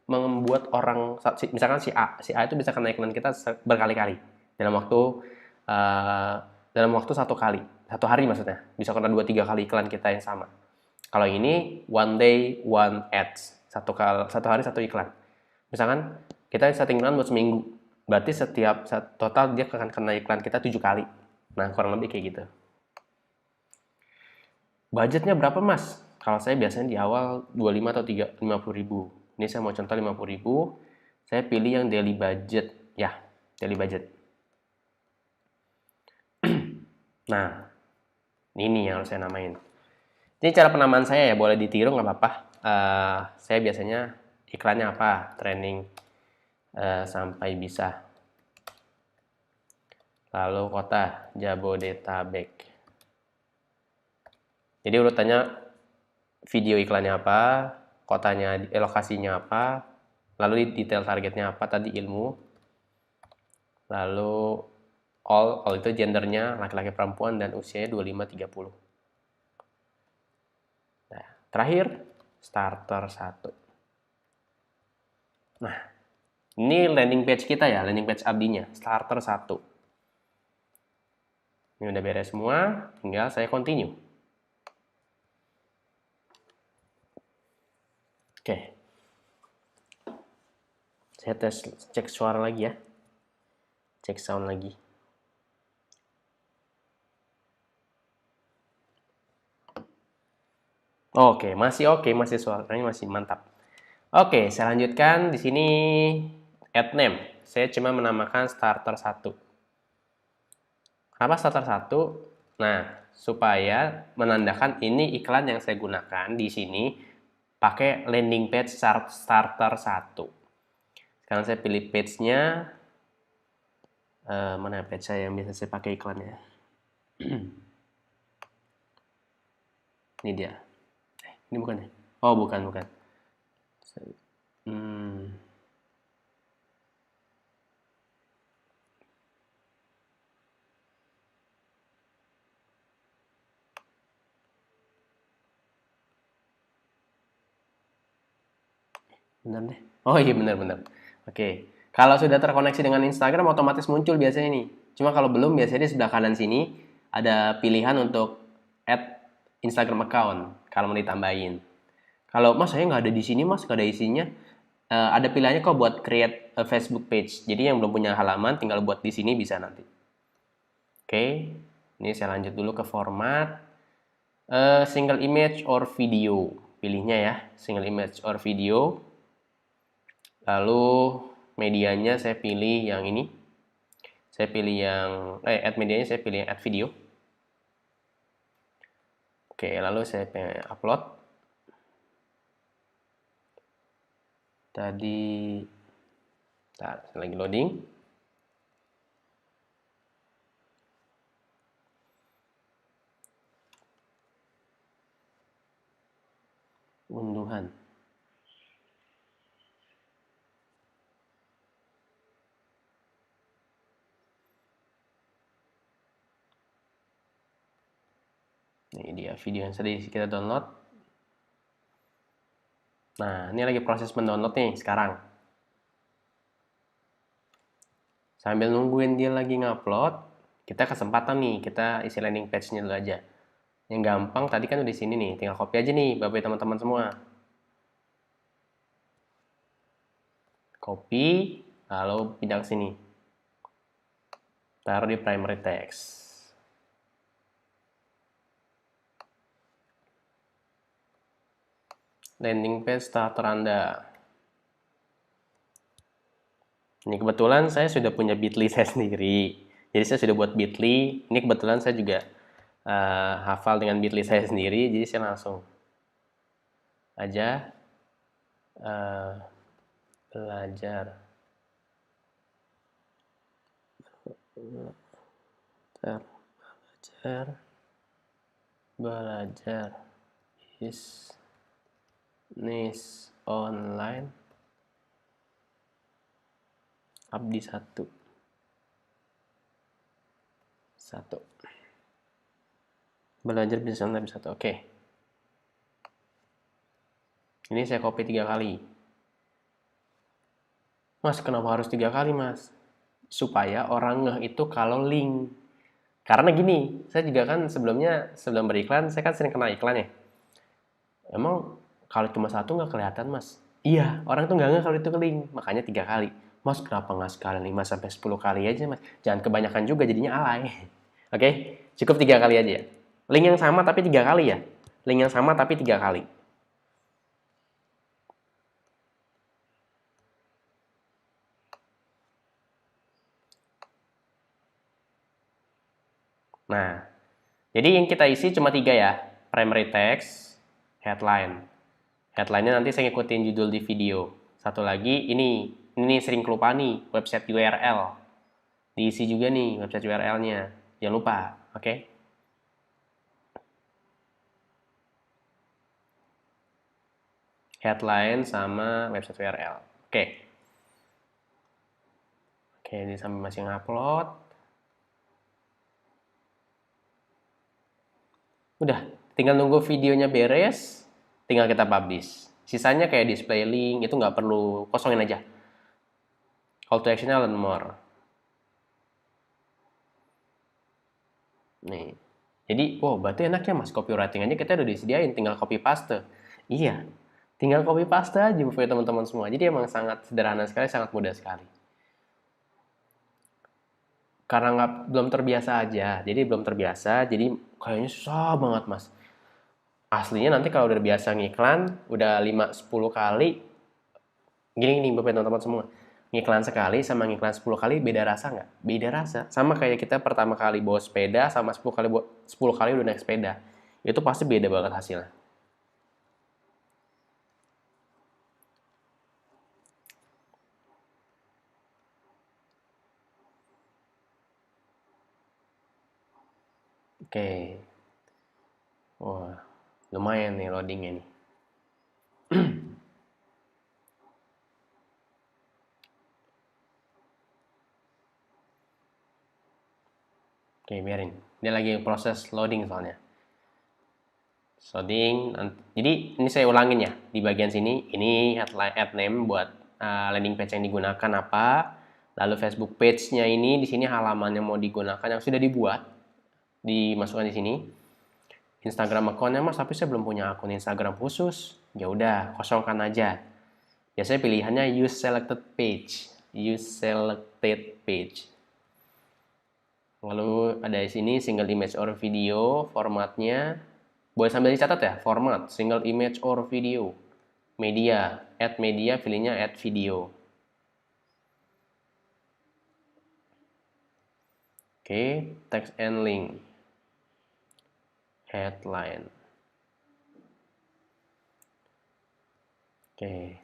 membuat orang, misalkan si A itu bisa kena iklan kita berkali-kali dalam waktu satu hari maksudnya, bisa kena 2-3 kali iklan kita yang sama. Kalau ini one day one ads, satu hari satu iklan. Misalkan kita setting iklan buat seminggu, berarti setiap total dia akan kena iklan kita 7 kali. Nah kurang lebih kayak gitu. Budgetnya berapa mas? Kalau saya biasanya di awal 25 atau 50 ribu. Ini saya mau contoh 50 ribu. Saya pilih yang daily budget. Ya, daily budget. Nah, ini yang harus saya namain. Ini cara penamaan saya ya, boleh ditiru nggak apa-apa. Saya biasanya iklannya apa? Training sampai bisa. Lalu kota Jabodetabek. Jadi urutannya video iklannya apa, kotanya, lokasinya apa, lalu detail targetnya apa tadi ilmu, lalu all itu gendernya laki-laki perempuan dan usianya 25-30. Nah, terakhir starter 1. Nah, ini landing page kita ya, landing page abdinya, starter 1. Ini udah beres semua, tinggal saya continue. Oke. Saya cek suara lagi ya. Cek sound lagi. Oke, masih suaranya masih mantap. Oke, saya lanjutkan di sini add name. Saya cuma menamakan starter 1. Kenapa starter 1? Nah, supaya menandakan ini iklan yang saya gunakan di sini pakai landing page starter 1. Sekarang saya pilih page-nya. Mana page saya yang biasa saya pakai iklannya? Ini dia. Ini bukan ya? Oh, bukan. Benar deh. Oh iya benar. Oke. Kalau sudah terkoneksi dengan Instagram otomatis muncul biasanya nih. Cuma kalau belum biasanya di sebelah kanan sini ada pilihan untuk add Instagram account kalau mau ditambahin. Kalau mas saya nggak ada di sini mas, nggak ada isinya. Ada pilihannya kok buat create a Facebook page. Jadi yang belum punya halaman tinggal buat di sini bisa nanti. Oke. Ini saya lanjut dulu ke format single image or video. Pilihnya ya, single image or video. Lalu medianya saya pilih yang ini. Saya pilih yang add medianya saya pilih yang add video. Oke, lalu saya pilih upload. Tadi lagi loading. Unduhan. Ini dia video yang tadi kita download. Nah, ini lagi proses mendownload nih sekarang. Sambil nungguin dia lagi ngupload, kita kesempatan nih, kita isi landing page-nya dulu aja. Yang gampang tadi kan udah di sini nih, tinggal copy aja nih Bapak teman-teman semua. Copy, lalu pindah ke sini. Taruh di primary text. Landing page starter Anda. Ini kebetulan saya sudah punya Bitly saya sendiri. Jadi saya sudah buat Bitly. Ini kebetulan saya juga hafal dengan Bitly saya sendiri, jadi saya langsung aja belajar belajar bisnis online abdi satu belajar bisnis online abdi satu. Oke, ini saya copy 3 kali. Mas, kenapa harus 3 kali, Mas? Supaya orang ngeh itu kalau link. Karena gini, saya juga kan sebelumnya sebelum beriklan, saya kan sering kena iklan ya. Emang kalau cuma satu nggak kelihatan, Mas? Iya, orang tuh nggak ngeh kalau itu link, makanya 3 kali. Mas, kenapa nggak sekali 5 sampai 10 kali aja, Mas? Jangan kebanyakan juga, jadinya alay. Oke, cukup 3 kali aja ya. Link yang sama tapi 3 kali ya. Link yang sama tapi 3 kali. Nah, jadi yang kita isi cuma 3 ya. Primary text, headline. Headline-nya nanti saya ngikutin judul di video. Satu lagi, ini sering kelupaan nih, website URL. Diisi juga nih website URL-nya. Jangan lupa, oke? Headline sama website URL. Oke. Oke, ini sampai masih ngupload. Udah, tinggal nunggu videonya beres, tinggal kita publish. Sisanya kayak display link, itu nggak perlu, kosongin aja. Call to action-nya learn more. Nih. Jadi, wow, berarti enak ya Mas, copywriting aja kita udah disediain, tinggal copy paste. Iya, tinggal copy paste aja buat teman-teman semua. Jadi emang sangat sederhana sekali, sangat mudah sekali. Karena belum terbiasa aja, jadi belum terbiasa, jadi kayaknya susah banget Mas. Aslinya nanti kalau udah biasa ngiklan, udah 5-10 kali, gini nih buat teman-teman semua. Ngiklan sekali sama ngiklan 10 kali beda rasa nggak? Beda rasa. Sama kayak kita pertama kali bawa sepeda sama 10 kali udah naik sepeda. Itu pasti beda banget hasilnya. Oke. Wah, lumayan nih loadingnya nih. Oke, biarin. Dia lagi proses loading soalnya. Loading. Jadi ini saya ulangin ya. Di bagian sini, ini headline, ad name buat landing page yang digunakan apa. Lalu Facebook page-nya ini di sini halaman yang mau digunakan yang sudah dibuat. Dimasukkan di sini. Instagram akunnya Mas, tapi saya belum punya akun Instagram khusus. Ya udah, kosongkan aja. Biasanya pilihannya use selected page. Use selected page. Lalu ada di sini single image or video, formatnya. Boleh sambil dicatat ya, format single image or video. Media, add media, pilihnya add video. Oke, text and link. Headline. Oke.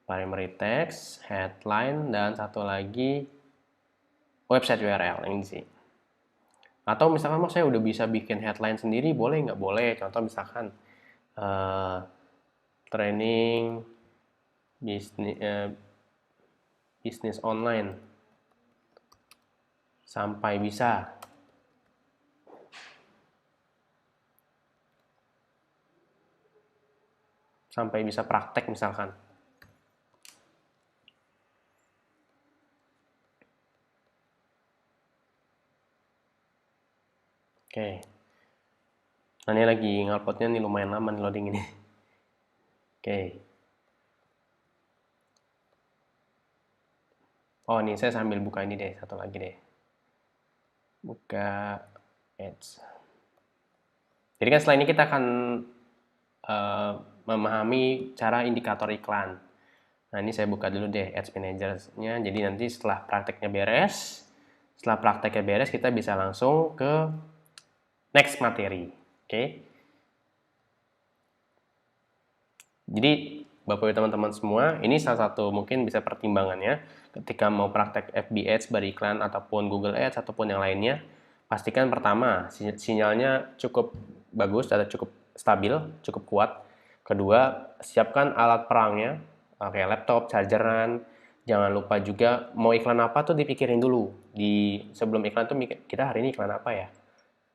Primary text, headline, dan satu lagi website URL ini sih. Atau misalkan Mas saya udah bisa bikin headline sendiri, boleh nggak? Boleh. Contoh misalkan training bisnis online sampai bisa praktek misalkan. Oke. Nah, ini lagi nguploadnya nih lumayan lama nih loading ini. Oke. Oh, nih saya sambil buka ini deh, satu lagi deh. Buka Ads. Jadi kan setelah ini kita akan memahami cara indikator iklan. Nah, ini saya buka dulu deh Ads Manager-nya. Jadi nanti setelah prakteknya beres, Setelah prakteknya beres, kita bisa langsung ke next materi. Oke. Jadi Bapak Ibu teman-teman semua, ini salah satu mungkin bisa pertimbangannya ketika mau praktek FB Ads, beriklan ataupun Google Ads ataupun yang lainnya. Pastikan pertama sinyalnya cukup bagus atau cukup stabil, cukup kuat. Kedua, siapkan alat perangnya, kayak laptop, chargeran. Jangan lupa juga mau iklan apa tuh dipikirin dulu. Sebelum iklan tuh kita hari ini iklan apa ya?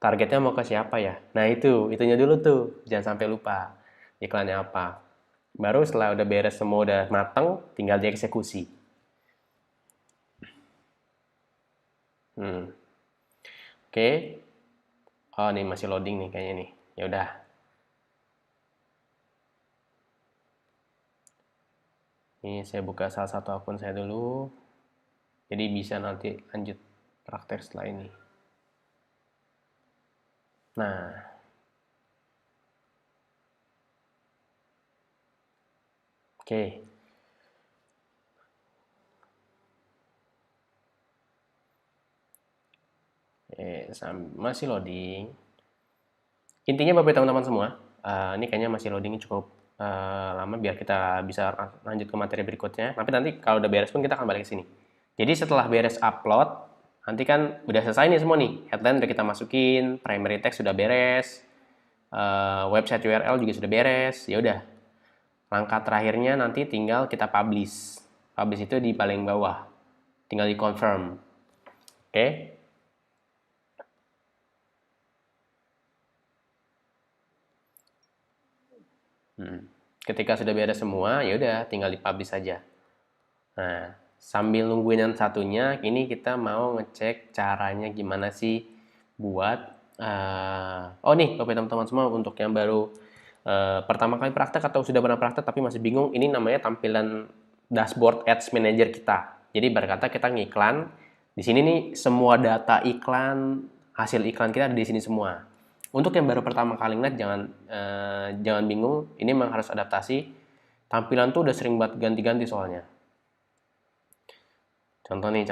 Targetnya mau ke siapa ya? Nah itunya dulu tuh. Jangan sampai lupa iklannya apa. Baru setelah udah beres semua udah mateng, tinggal dieksekusi. Oke. Oh, nih masih loading nih kayaknya nih. Ya udah. Ini saya buka salah satu akun saya dulu. Jadi bisa nanti lanjut praktek setelah ini. Nah, oke. Masih loading. Intinya Bapak teman-teman semua, ini kayaknya masih loading cukup lama biar kita bisa lanjut ke materi berikutnya. Tapi nanti kalau udah beres pun kita akan balik ke sini. Jadi setelah beres upload, nanti kan udah selesai nih semua nih. Headline udah kita masukin, primary text sudah beres, website URL juga sudah beres. Ya udah. Langkah terakhirnya nanti tinggal kita publish. Publish itu di paling bawah. Tinggal di confirm. Oke. Ketika sudah beres semua, ya udah tinggal di-publish saja. Nah, sambil nungguin yang satunya, ini kita mau ngecek caranya gimana sih buat oh nih, Bapak teman-teman semua untuk yang baru pertama kali praktek atau sudah pernah praktek tapi masih bingung, ini namanya tampilan dashboard Ads Manager kita. Jadi berkata kita ngiklan, di sini nih semua data iklan, hasil iklan kita ada di sini semua. Untuk yang baru pertama kali ngeliat jangan bingung, ini memang harus adaptasi. Tampilan tuh udah sering banget ganti-ganti soalnya. Contoh nih,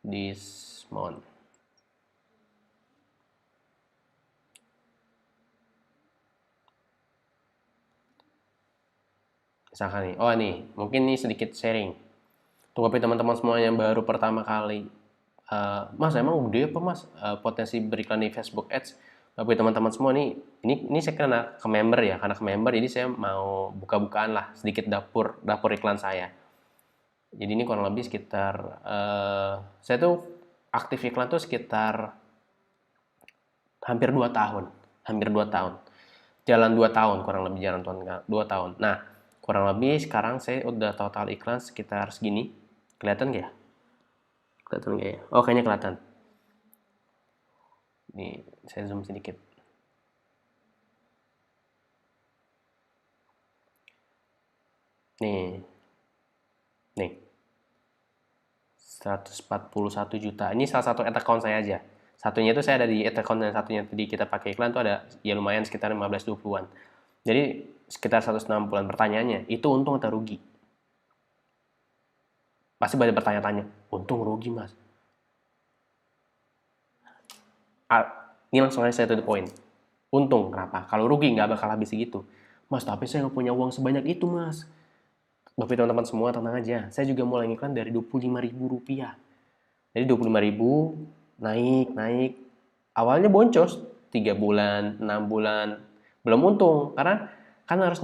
this month. Misalkan nih, oh nih, mungkin nih sedikit sharing. Untuk teman-teman semua yang baru pertama kali, Mas emang gede apa Mas potensi beriklan di Facebook Ads? Bagi teman-teman semua nih, ini saya karena ke member ya, karena ke member, jadi saya mau buka-bukaan lah sedikit dapur iklan saya. Jadi ini kurang lebih sekitar, saya tuh aktif iklan tuh sekitar hampir 2 tahun, jalan 2 tahun kurang lebih, jalan 2 tahun. Nah, kurang lebih sekarang saya udah total iklan sekitar segini, kelihatan nggak ya? Kelihatan nggak ya? Oh kayaknya kelihatan. Nih saya zoom sedikit. Nih 141 juta. Ini salah satu ad account saya aja. Satunya itu saya ada di ad account, dan satunya tadi kita pakai iklan tuh ada ya lumayan sekitar 15-20-an. Jadi sekitar 160-an. Pertanyaannya, itu untung atau rugi? Pasti banyak bertanya-tanya, untung rugi Mas? Ini langsung aja saya to the point. Untung, kenapa? Kalau rugi nggak bakal habis segitu. Mas, tapi saya nggak punya uang sebanyak itu Mas. Bapak teman-teman semua tenang aja. Saya juga mulai iklan dari Rp25.000. Jadi 25.000 naik. Awalnya boncos 3 bulan, 6 bulan. Belum untung karena kan harus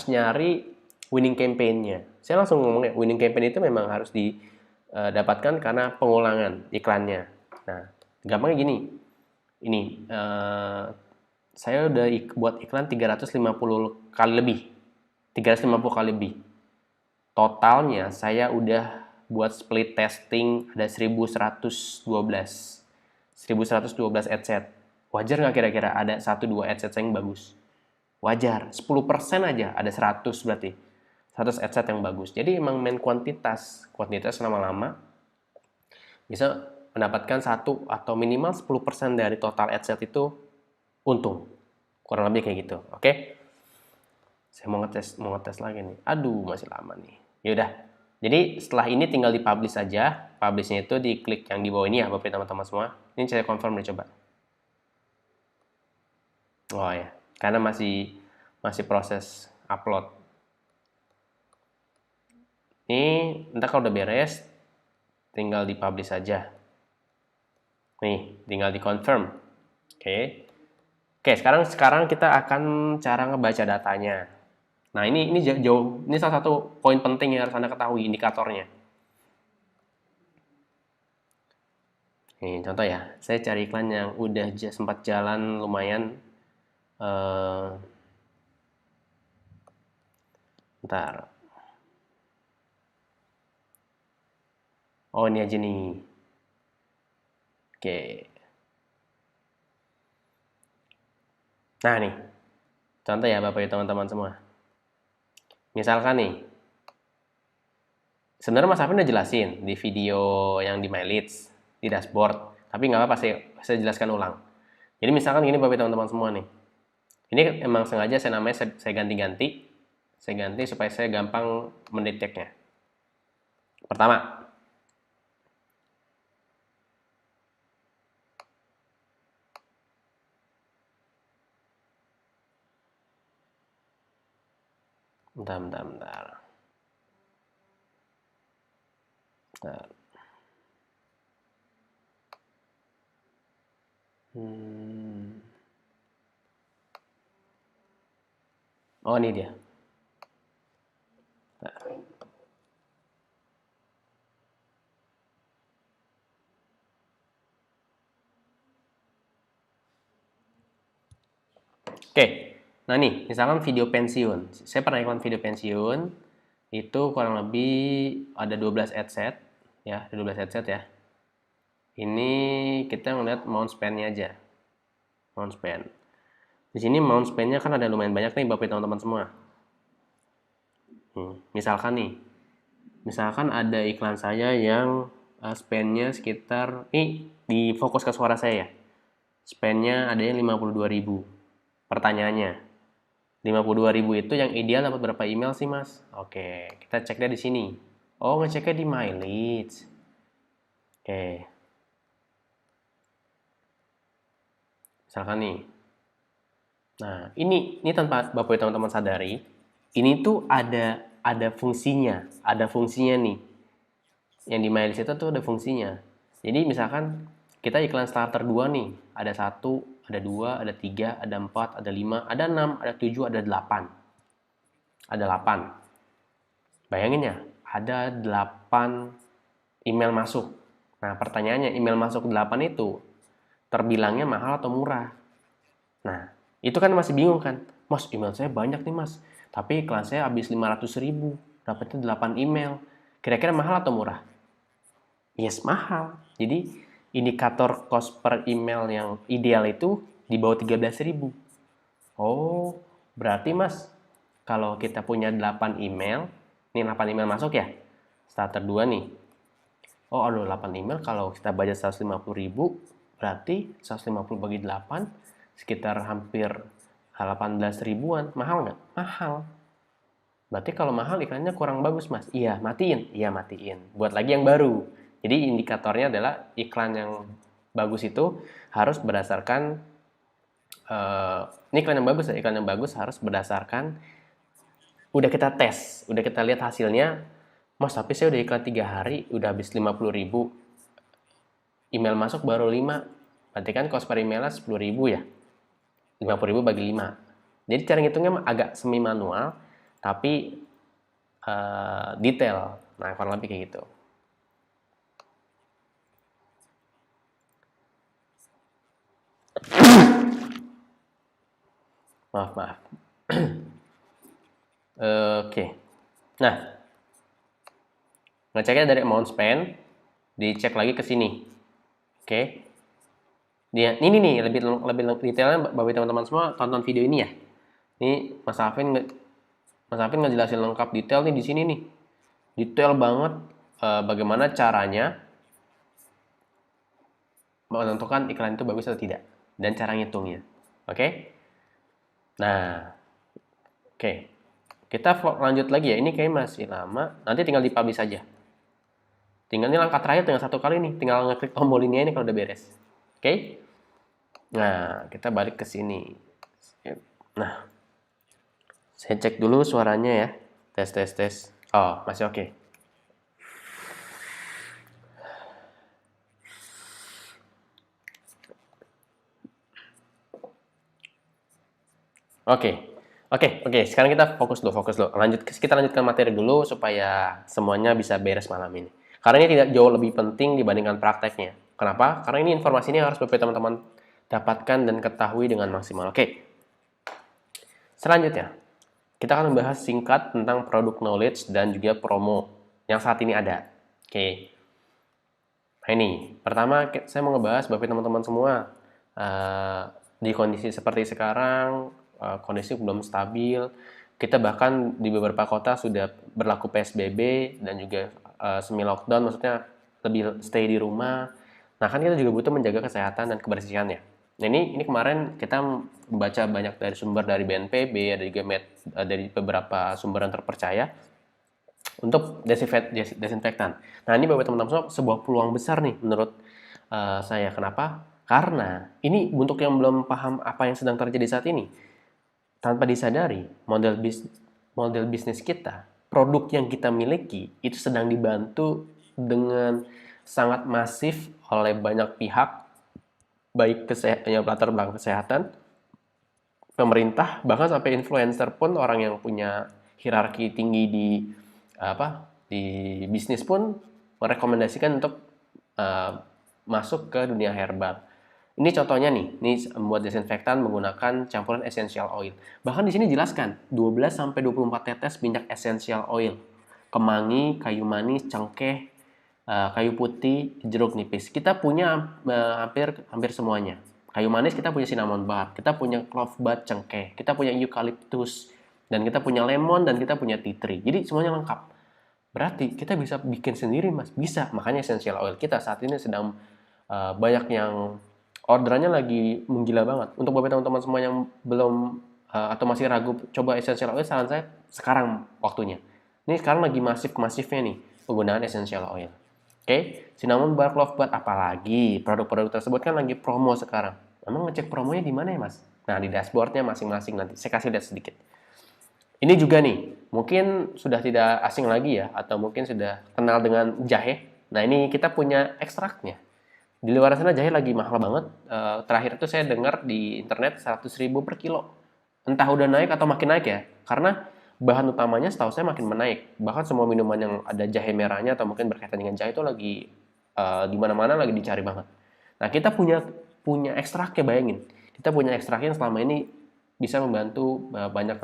nyari winning campaign-nya. Saya langsung ngomongnya, winning campaign itu memang harus didapatkan karena pengulangan iklannya. Nah, gampangnya gini. Ini saya udah buat iklan 350 kali lebih. 350 kali lebih. Totalnya saya udah buat split testing ada 1112 adset. Wajar nggak kira-kira ada 1-2 adset yang bagus? Wajar, 10% aja ada 100 berarti. 100 adset yang bagus. Jadi emang main kuantitas lama-lama bisa mendapatkan 1 atau minimal 10% dari total adset itu untung. Kurang lebih kayak gitu, oke? Saya mau ngetes lagi nih. Aduh, masih lama nih. Yaudah, Jadi setelah ini tinggal di-publish saja. Publish-nya itu diklik yang di bawah ini ya, Bapak teman-teman semua. Ini saya confirm deh coba. Oh ya, karena masih proses upload. Ini ntar kalau udah beres, tinggal di-publish saja. Nih, tinggal di-confirm. Oke. Oke, sekarang kita akan cara ngebaca datanya. Nah, ini jauh, ini salah satu poin penting yang harus Anda ketahui, indikatornya. Nih, contoh ya, saya cari iklan yang udah sempat jalan lumayan. Ntar. Oh, ini aja nih. Oke. Nah, nih. Contoh ya, Bapak Ibu teman-teman semua. Misalkan nih, sebenarnya Mas Afin udah jelasin di video yang di My Leads, di dashboard. Tapi nggak apa-apa, saya jelaskan ulang. Jadi misalkan gini Bapak Ibu teman-teman semua nih. Ini emang sengaja saya ganti-ganti. Saya ganti supaya saya gampang mendeteknya. Pertama, bentar. Oh, ini dia. Oke, nah nih, misalkan video pensiun. Saya pernah iklan video pensiun, itu kurang lebih ada 12 adset, ya, ada 12 adset ya. Ini kita ngeliat mount span-nya aja. Mount span. Di sini mount span-nya kan ada lumayan banyak nih Bapak teman-teman semua. Misalkan ada iklan saya yang span-nya sekitar, ini di fokus ke suara saya ya. Span-nya ada yang 52.000. Pertanyaannya, 52.000 itu yang ideal dapat berapa email sih Mas? Oke, kita cek deh di sini. Oh, ngeceknya di My Leads. Oke. Misalkan nih. Nah, ini tanpa Bapak teman-teman sadari, ini tuh ada fungsinya, nih. Yang di My Leads itu tuh ada fungsinya. Jadi misalkan kita iklan starter 2 nih, ada 1, ada 2, ada 3, ada 4, ada 5, ada 6, ada 7, ada 8. Ada 8. Bayangin ya, ada 8 email masuk. Nah, pertanyaannya, email masuk 8 itu terbilangnya mahal atau murah? Nah, itu kan masih bingung kan? Mas, email saya banyak nih mas, tapi iklan saya habis 500.000, dapetnya 8 email. Kira-kira mahal atau murah? Yes, mahal. Jadi, indikator cost per email yang ideal itu di bawah 13.000. Oh, berarti mas, kalau kita punya 8 email, ini 8 email masuk ya? Starter 2 nih. Oh, ada 8 email, kalau kita budget 150.000, berarti 150 bagi 8, sekitar hampir 18 ribuan. Mahal nggak? Mahal. Berarti kalau mahal iklannya kurang bagus, Mas. Iya, matiin. Iya, matiin. Buat lagi yang baru. Jadi indikatornya adalah iklan yang bagus itu harus berdasarkan ini iklan yang bagus ya. Iklan yang bagus harus berdasarkan udah kita tes, udah kita lihat hasilnya. Mas, tapi saya udah iklan 3 hari, udah habis 50.000. Email masuk baru 5. Berarti kan cost per emailnya 10.000 ya. 50.000 bagi 5. Jadi cara ngitungnya agak semi manual, tapi detail. Nah, kurang lebih kayak gitu. Maaf. Oke. Nah, ngeceknya dari amount spend, dicek lagi ke sini. Oke. Dia ini nih lebih detailnya bagi teman-teman semua tonton video ini ya. Ini Mas Afin ngejelasin lengkap detail nih di sini nih. Detail banget bagaimana caranya menentukan iklan itu bagus atau tidak dan cara ngitungnya. Oke? Nah, oke. Kita lanjut lagi ya. Ini kayak masih lama. Nanti tinggal dipublish aja. Tinggal ini langkah terakhir, tinggal satu kali nih. Tinggal ngeklik tombol ini kalau udah beres. Oke? Nah, kita balik ke sini. Nah, saya cek dulu suaranya ya. Tes, tes, tes. Oh, masih oke. Oke. Sekarang kita fokus dulu. Kita lanjutkan materi dulu supaya semuanya bisa beres malam ini. Karena ini tidak jauh lebih penting dibandingkan prakteknya. Kenapa? Karena ini informasi ini harus teman-teman dapatkan dan ketahui dengan maksimal. Oke. Selanjutnya, kita akan membahas singkat tentang product knowledge dan juga promo yang saat ini ada. Oke. Nah ini, pertama saya mau ngebahas Bapak teman-teman semua di kondisi seperti sekarang, kondisi belum stabil. Kita bahkan di beberapa kota sudah berlaku PSBB dan juga semi lockdown, maksudnya lebih stay di rumah. Nah kan kita juga butuh menjaga kesehatan dan kebersihannya. Nah ini kemarin kita membaca banyak dari sumber dari BNPB, ada juga dari beberapa sumber yang terpercaya untuk desinfektan. Nah ini Bapak teman-teman semua sebuah peluang besar nih menurut saya. Kenapa? Karena ini untuk yang belum paham apa yang sedang terjadi saat ini, tanpa disadari model bisnis kita, produk yang kita miliki itu sedang dibantu dengan sangat masif oleh banyak pihak, baik yang latar belakang kesehatan, pemerintah, bahkan sampai influencer pun, orang yang punya hierarki tinggi di bisnis pun merekomendasikan untuk masuk ke dunia herbal. Ini contohnya nih, ini membuat desinfektan menggunakan campuran essential oil. Bahkan di sini jelaskan 12 sampai 24 tetes minyak essential oil. Kemangi, kayu manis, cengkeh, kayu putih, jeruk nipis. Kita punya hampir semuanya. Kayu manis kita punya cinnamon bark, kita punya clove bud cengkeh, kita punya eucalyptus, dan kita punya lemon, dan kita punya tea tree. Jadi semuanya lengkap. Berarti kita bisa bikin sendiri, Mas. Bisa. Makanya essential oil kita saat ini sedang banyak yang orderannya lagi menggila banget. Untuk beberapa teman-teman semua yang belum atau masih ragu coba essential oil, saran saya sekarang waktunya. Ini sekarang lagi masifnya nih penggunaan essential oil. Oke, cinnamon bark, clove bud, apalagi produk-produk tersebut kan lagi promo sekarang. Emang ngecek promonya di mana ya, Mas? Nah, di dashboardnya masing-masing nanti. Saya kasih lihat sedikit. Ini juga nih, mungkin sudah tidak asing lagi ya, atau mungkin sudah kenal dengan jahe. Nah, ini kita punya ekstraknya. Di luar sana jahe lagi mahal banget. Terakhir itu saya dengar di internet 100.000 per kilo. Entah udah naik atau makin naik ya. Karena bahan utamanya setahu saya makin menaik. Bahkan semua minuman yang ada jahe merahnya atau mungkin berkaitan dengan jahe itu lagi di mana-mana lagi dicari banget. Nah, kita punya ekstraknya, bayangin. Kita punya ekstraknya yang selama ini bisa membantu banyak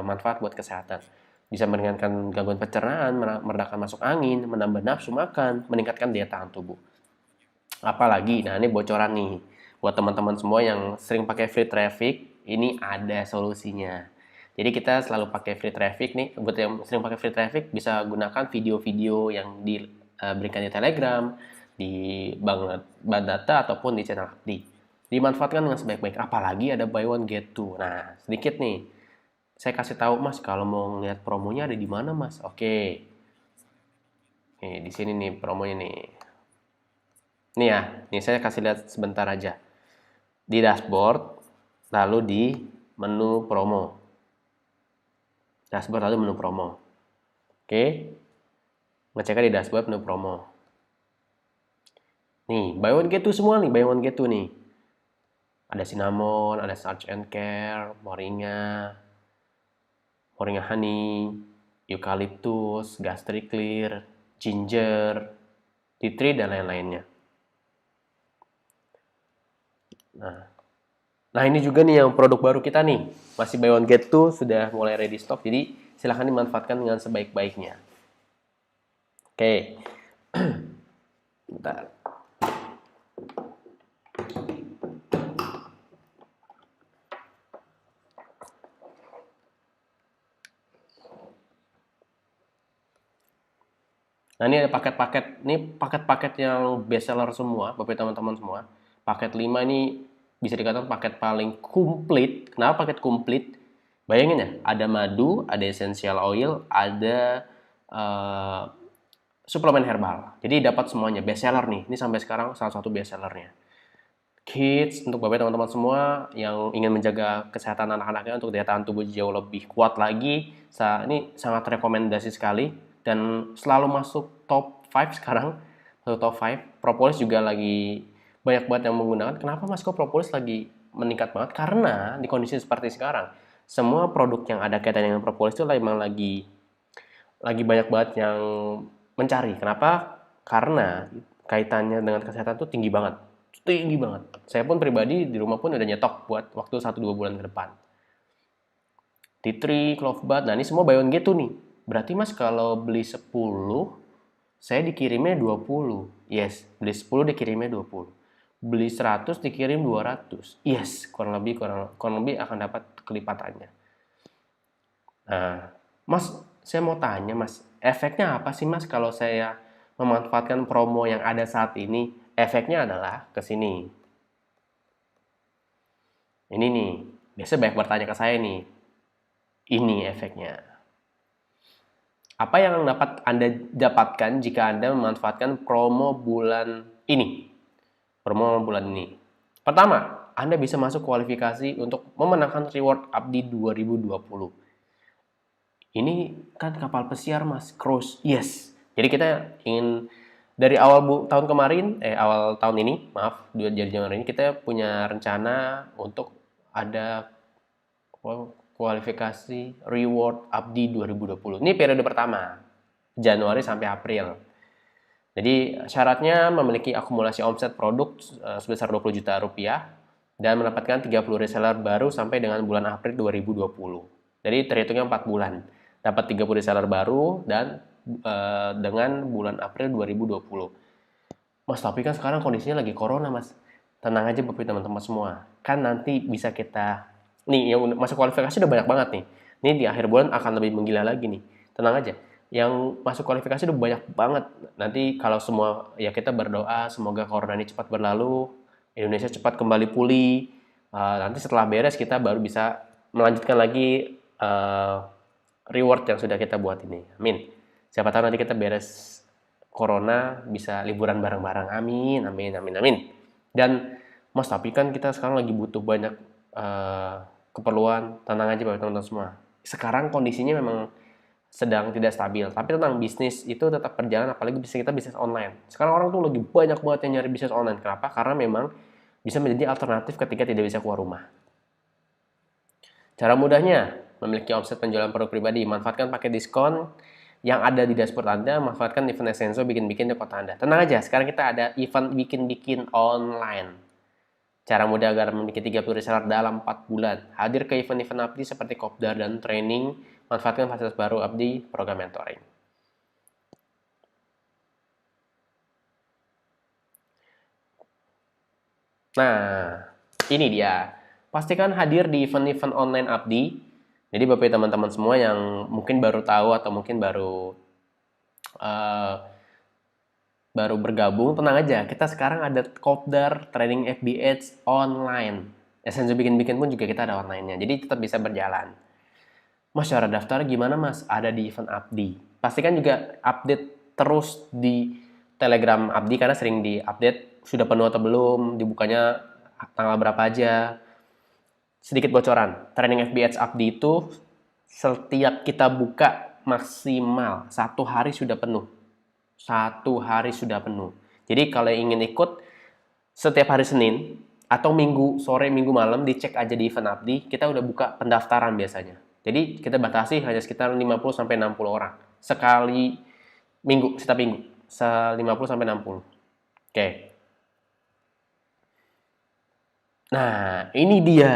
manfaat buat kesehatan. Bisa meringankan gangguan pencernaan, meredakan masuk angin, menambah nafsu makan, meningkatkan daya tahan tubuh. Apalagi, nah ini bocoran nih buat teman-teman semua yang sering pakai free traffic, ini ada solusinya. Jadi kita selalu pakai free traffic nih, buat yang sering pakai free traffic bisa gunakan video-video yang diberikan di Telegram, di bank data ataupun di channel Abdi. Dimanfaatkan dengan sebaik-baik. Apalagi ada buy one get two. Nah, sedikit nih. Saya kasih tahu Mas kalau mau ngeliat promonya ada di mana Mas. Oke. Nih, di sini nih promonya nih. Nih ya, nih saya kasih lihat sebentar aja. Di dashboard, lalu di menu promo. Dashboard lalu menu promo. Oke. Ngeceknya di dashboard menu promo. Nih, buy one get two semua nih, buy one get two nih. Ada cinnamon, ada Sarge and Care, moringa honey, eucalyptus, gastric clear, ginger, tea tree, dan lain-lainnya. Nah ini juga nih yang produk baru kita nih, masih buy one get two, sudah mulai ready stock, jadi silahkan dimanfaatkan dengan sebaik-baiknya. Oke, bentar. Nah ini ada paket-paket, ini paket-paket yang best seller semua, Bapak teman-teman semua. Paket 5 ini bisa dikatakan paket paling komplit. Kenapa paket komplit? Bayangin ya, ada madu, ada essential oil, ada suplemen herbal. Jadi dapat semuanya, best seller nih. Ini sampai sekarang salah satu best sellernya. Kids, untuk Bapak teman-teman semua yang ingin menjaga kesehatan anak-anaknya untuk daya tahan tubuh jauh lebih kuat lagi, ini sangat rekomendasi sekali dan selalu masuk top 5 sekarang. Satu top 5. Propolis juga lagi banyak banget yang menggunakan. Kenapa Mas kok propolis lagi meningkat banget? Karena di kondisi seperti sekarang, semua produk yang ada kaitan dengan propolis itu memang lagi banyak banget yang mencari. Kenapa? Karena kaitannya dengan kesehatan tuh tinggi banget. Tinggi banget. Saya pun pribadi di rumah pun udah nyetok buat waktu 1-2 bulan ke depan. Tea tree, clove bud, nah ini semua buy one get two nih. Berarti Mas kalau beli 10, saya dikirimnya 20. Yes, beli 10 dikirimnya 20. Beli 100 dikirim 200. Yes, kurang lebih akan dapat kelipatannya. Nah, Mas, saya mau tanya Mas, efeknya apa sih Mas kalau saya memanfaatkan promo yang ada saat ini? Efeknya adalah ke sini. Ini nih, biasa banyak bertanya ke saya nih. Ini efeknya. Apa yang dapat Anda dapatkan jika Anda memanfaatkan promo bulan ini? Promo bulan ini. Pertama, Anda bisa masuk kualifikasi untuk memenangkan reward Abdi 2020. Ini kan kapal pesiar Mas, cruise. Yes. Jadi kita ingin dari awal tahun kemarin, awal tahun ini, maaf, 2 Januari ini kita punya rencana untuk ada kualifikasi reward Abdi 2020. Ini periode pertama, Januari sampai April. Jadi syaratnya memiliki akumulasi omset produk sebesar 20 juta rupiah dan mendapatkan 30 reseller baru sampai dengan bulan April 2020. Jadi terhitungnya 4 bulan. Dapat 30 reseller baru dan dengan bulan April 2020. Mas, tapi kan sekarang kondisinya lagi corona, Mas. Tenang aja Bapak teman-teman semua. Kan nanti bisa kita nih yang masuk kualifikasi udah banyak banget nih. Ini di akhir bulan akan lebih menggila lagi nih. Tenang aja. Yang masuk kualifikasi udah banyak banget. Nanti kalau semua ya kita berdoa semoga corona ini cepat berlalu, Indonesia cepat kembali pulih. Nanti setelah beres kita baru bisa melanjutkan lagi reward yang sudah kita buat ini. Amin. Siapa tahu nanti kita beres corona bisa liburan bareng-bareng. Amin, amin, amin, amin. Dan Mas, tapi kan kita sekarang lagi butuh banyak keperluan. Tenang aja Bapak teman-teman semua. Sekarang kondisinya memang sedang tidak stabil. Tapi tentang bisnis itu tetap berjalan, apalagi kita bisnis online. Sekarang orang tuh lagi banyak banget yang nyari bisnis online. Kenapa? Karena memang bisa menjadi alternatif ketika tidak bisa keluar rumah. Cara mudahnya, memiliki omset penjualan produk pribadi. Manfaatkan paket diskon yang ada di dashboard Anda, manfaatkan event Essenso bikin-bikin di kota Anda. Tenang aja, sekarang kita ada event bikin-bikin online. Cara mudah agar memiliki 30 reseller dalam 4 bulan. Hadir ke event-event Abdi seperti kopdar dan training. Manfaatkan fasilitas baru Abdi, program mentoring. Nah, ini dia. Pastikan hadir di event-event online Abdi. Jadi Bapak teman-teman semua yang mungkin baru tahu atau mungkin baru bergabung, tenang aja. Kita sekarang ada kopdar training FBH online. Essenso bikin-bikin pun juga kita ada online-nya. Jadi tetap bisa berjalan. Mas, cara daftar gimana Mas? Ada di event Abdi. Pastikan juga update terus di Telegram Abdi karena sering di-update sudah penuh atau belum, dibukanya tanggal berapa aja. Sedikit bocoran, training FBH Abdi itu setiap kita buka maksimal 1 hari sudah penuh. 1 hari sudah penuh. Jadi kalau ingin ikut setiap hari Senin atau Minggu sore, Minggu malam dicek aja di event Abdi, kita udah buka pendaftaran biasanya. Jadi kita batasi hanya sekitar 50-60 orang sekali minggu, setiap minggu. 50-60. Oke. Nah, ini dia.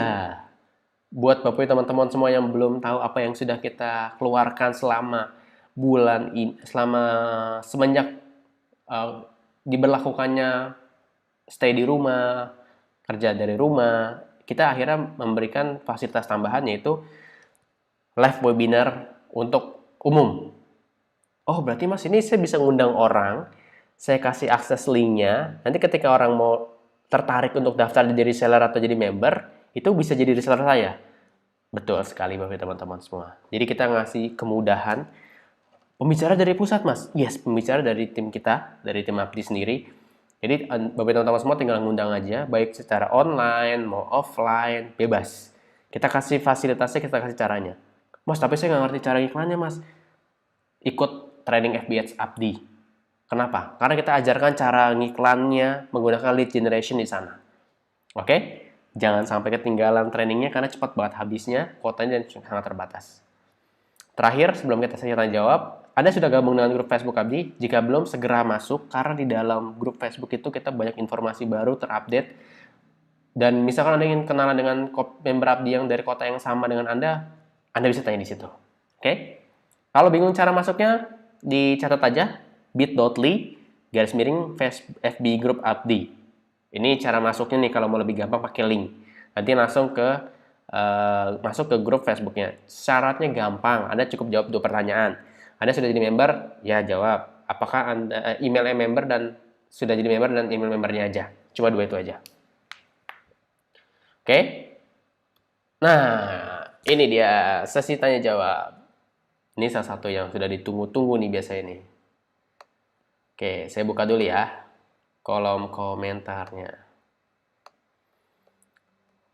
Buat Bapak teman-teman semua yang belum tahu apa yang sudah kita keluarkan selama bulan ini, semenjak diberlakukannya stay di rumah, kerja dari rumah, kita akhirnya memberikan fasilitas tambahan yaitu live webinar untuk umum. Oh, berarti Mas ini saya bisa ngundang orang, saya kasih akses linknya, nanti ketika orang mau tertarik untuk daftar jadi reseller atau jadi member, itu bisa jadi reseller saya. Betul sekali Bapak teman-teman semua. Jadi kita ngasih kemudahan. Pembicara dari pusat, Mas. Yes, pembicara dari tim kita, dari tim Abdi sendiri. Jadi, Bapak teman-teman semua tinggal ngundang aja, baik secara online, mau offline, bebas. Kita kasih fasilitasnya, kita kasih caranya. Mas, tapi saya nggak ngerti cara iklannya, Mas. Ikut training FBH Abdi. Kenapa? Karena kita ajarkan cara ngiklannya menggunakan lead generation di sana. Oke? Jangan sampai ketinggalan trainingnya karena cepat banget habisnya, kuotanya dan sangat terbatas. Terakhir, sebelum kita tanya jawab, Anda sudah gabung dengan grup Facebook Abdi? Jika belum, segera masuk, karena di dalam grup Facebook itu kita banyak informasi baru terupdate. Dan misalkan Anda ingin kenalan dengan member Abdi yang dari kota yang sama dengan Anda bisa tanya di situ. Oke? Kalau bingung cara masuknya, dicatat aja bit.ly /FB Group Abdi. Ini cara masuknya nih, kalau mau lebih gampang pakai link. Nanti langsung masuk ke grup Facebooknya. Syaratnya gampang, Anda cukup jawab 2 pertanyaan. Anda sudah jadi member, ya jawab. Apakah Anda email member dan sudah jadi member dan email membernya aja. Cuma 2 itu aja. Oke? Nah, ini dia sesi tanya jawab. Ini salah satu yang sudah ditunggu-tunggu nih biasanya nih. Oke, saya buka dulu ya kolom komentarnya.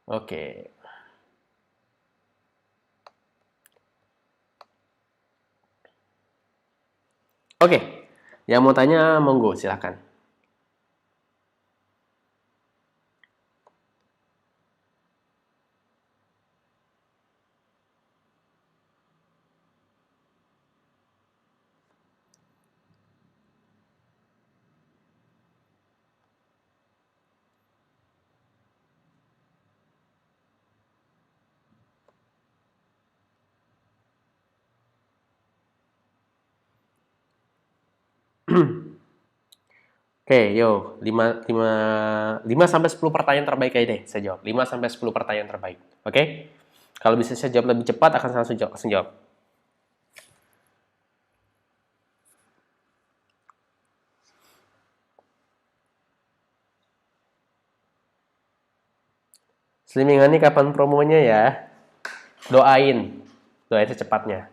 Oke. Oke, yang mau tanya monggo silakan. Oke, yo, 5 sampai 10 pertanyaan terbaik aja deh saya jawab. 5 sampai 10 pertanyaan terbaik. Oke? Kalau bisa saya jawab lebih cepat akan langsung jawab. Slimming ini kapan promonya ya? Doain secepatnya.